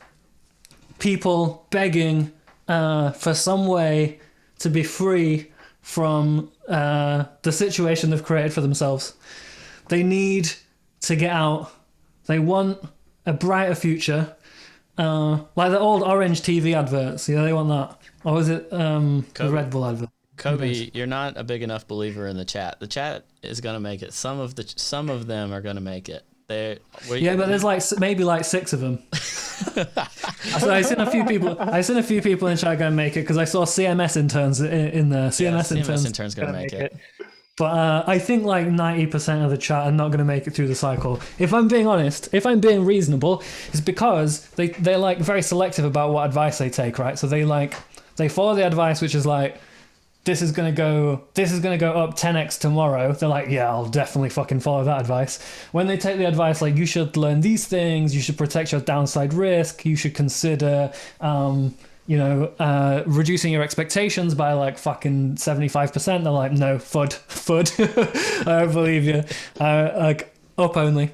people begging for some way to be free from the situation they've created for themselves. They need to get out. They want a brighter future. Like the old orange TV adverts. Yeah, they want that. Or was it the Red Bull advert? Kobe, you're not a big enough believer in the chat. The chat is going to make it. Some of them are going to make it. Yeah, but there's maybe 6 of them. So I seen a few people in chat going to make it because I saw CMS interns in there. CMS interns going to make it. But I think 90% of the chat are not going to make it through the cycle. If I'm being honest, if I'm being reasonable, it's because they're very selective about what advice they take, right? So they follow the advice, which is this is gonna go up 10x tomorrow. They're like, yeah, I'll definitely fucking follow that advice. When they take the advice you should learn these things, you should protect your downside risk, you should consider reducing your expectations by fucking 75%. They're like, no, FUD. I don't believe you. Up only.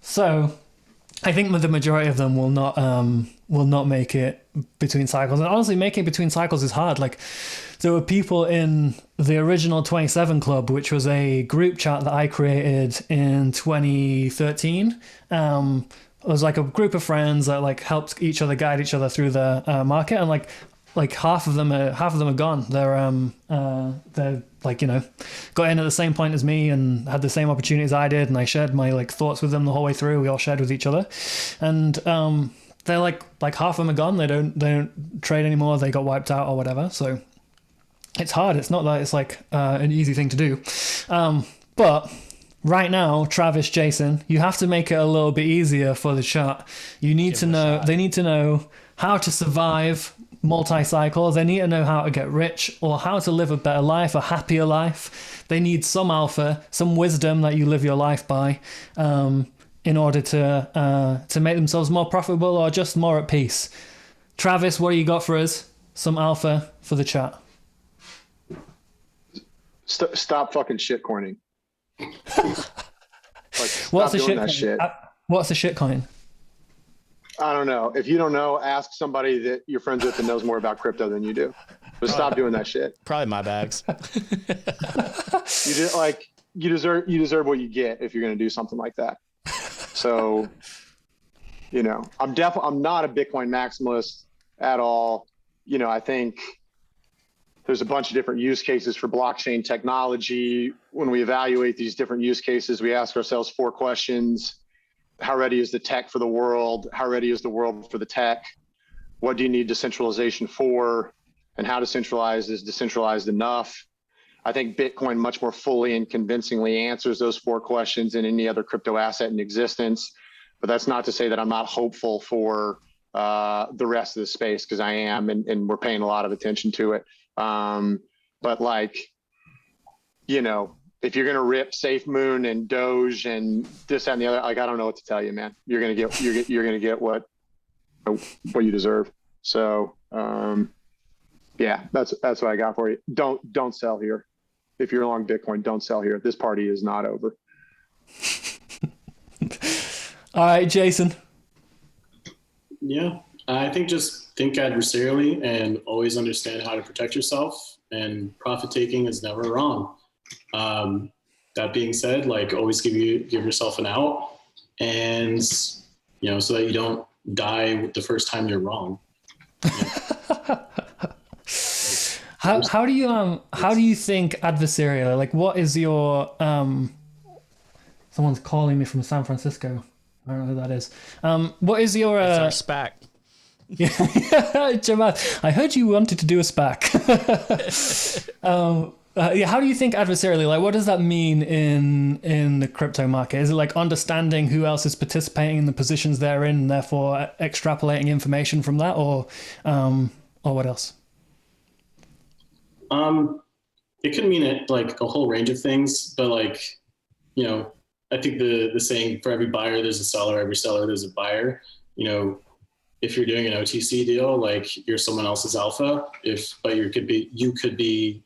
So I think the majority of them will not make it between cycles. And honestly, making it between cycles is hard. There were people in the original 27 Club, which was a group chat that I created in 2013. It was a group of friends that helped each other, guide each other through the market, and half of them are gone. They're got in at the same point as me and had the same opportunities I did, and I shared my thoughts with them the whole way through. We all shared with each other, and they're half of them are gone. They don't trade anymore. They got wiped out or whatever. So it's hard. It's not that it's an easy thing to do, but right now, Travis, Jason, you have to make it a little bit easier for the chat. You need to know. They need to know how to survive multi-cycles. They need to know how to get rich or how to live a better life, a happier life. They need some alpha, some wisdom that you live your life by, in order to make themselves more profitable or just more at peace. Travis, what do you got for us? Some alpha for the chat. Stop fucking shitcoining. What's a doing shitcoin? that shit. What's a shitcoin? I don't know. If you don't know, ask somebody that you're friends with that knows more about crypto than you do. But stop doing that shit. Probably my bags. You deserve what you get if you're going to do something like that. So, I'm not a Bitcoin maximalist at all. I think there's a bunch of different use cases for blockchain technology. When we evaluate these different use cases, we ask ourselves 4 questions. How ready is the tech for the world? How ready is the world for the tech? What do you need decentralization for? And how decentralized is decentralized enough? I think Bitcoin much more fully and convincingly answers those 4 questions than any other crypto asset in existence. But that's not to say that I'm not hopeful for the rest of the space, because I am, and we're paying a lot of attention to it. But if you're going to rip SafeMoon and Doge and this, that, and the other, I don't know what to tell you, man. You're going to get what you deserve. So, yeah, that's what I got for you. Don't sell here. If you're long Bitcoin, don't sell here. This party is not over. All right, Jason. Yeah, I think just think adversarially and always understand how to protect yourself, and profit taking is never wrong. That being said, always give yourself an out, and so that you don't die the first time you're wrong. How do you think adversarial? What is your someone's calling me from San Francisco. I don't know who that is. What is your it's our SPAC. Yeah, Jamal, I heard you wanted to do a SPAC. Yeah, how do you think adversarially? What does that mean in the crypto market? Is it understanding who else is participating in the positions they're in, and therefore extrapolating information from that, or what else? It could mean a whole range of things, but I think the saying, for every buyer there's a seller, every seller there's a buyer. If you're doing an OTC deal, you're someone else's alpha. But you could be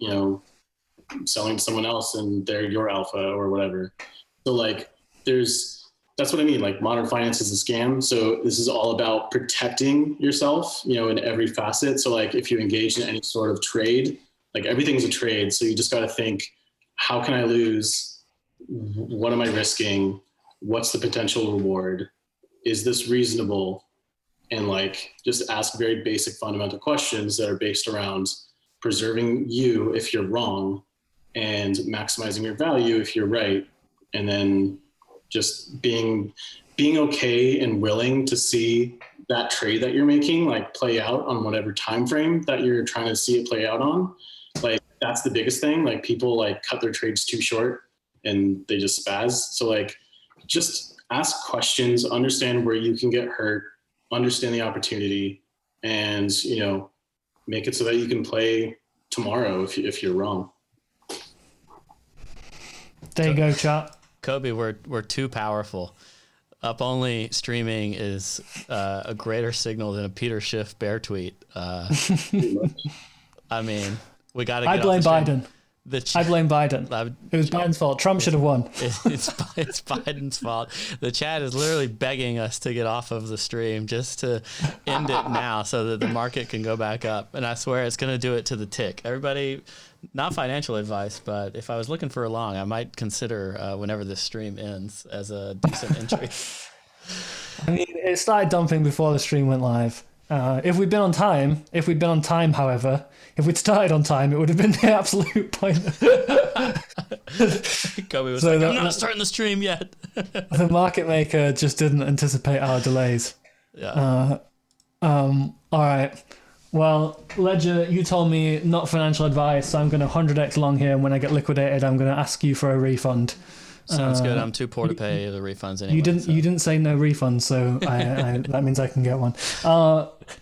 selling to someone else and they're your alpha or whatever. So there's that's what I mean. Like modern finance is a scam. So this is all about protecting yourself, in every facet. So like if you engage in any sort of trade, like everything's a trade. So you just got to think, how can I lose? What am I risking? What's the potential reward? Is this reasonable? And like, just ask very basic fundamental questions that are based around preserving you if you're wrong and maximizing your value if you're right. And then just being okay and willing to see that trade that you're making like play out on whatever time frame that you're trying to see it play out on. Like that's the biggest thing. Like people like cut their trades too short and they just spaz. So like just ask questions, understand where you can get hurt, understand the opportunity, and make it so that you can play tomorrow if you're wrong. There you go, chat. Kobe, we're too powerful. Up only streaming is a greater signal than a Peter Schiff bear tweet. I mean, we got to get I blame off the Biden. I blame Biden. It was Biden's fault. Trump should have won. It's Biden's fault. The chat is literally begging us to get off of the stream just to end it now so that the market can go back up. And I swear it's going to do it to the tick. Everybody, not financial advice, but if I was looking for a long, I might consider whenever this stream ends as a decent entry. I mean, it started dumping before the stream went live. If we'd been on time, however, if we'd started on time, it would have been the absolute point. Kobe was I'm not starting the stream yet. The market maker just didn't anticipate our delays. Yeah. All right. Well, Ledger, you told me not financial advice, so I'm going to 100x long here, and when I get liquidated, I'm going to ask you for a refund. Sounds good. I'm too poor to pay the refunds anyway. You didn't say no refunds, so I that means I can get one.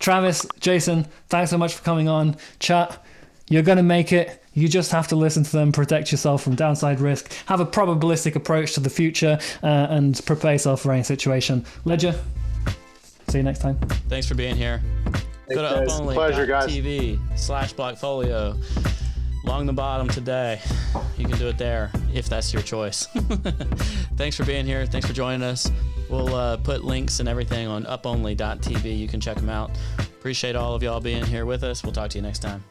Travis, Jason, thanks so much for coming on. Chat, you're going to make it. You just have to listen to them, protect yourself from downside risk, have a probabilistic approach to the future, and prepare yourself for any situation. Ledger, see you next time. Thanks for being here. Go to uponly.tv/blockfolio. Along the bottom today. You can do it there if that's your choice. Thanks for being here. Thanks for joining us. We'll put links and everything on uponly.tv. You can check them out. Appreciate all of y'all being here with us. We'll talk to you next time.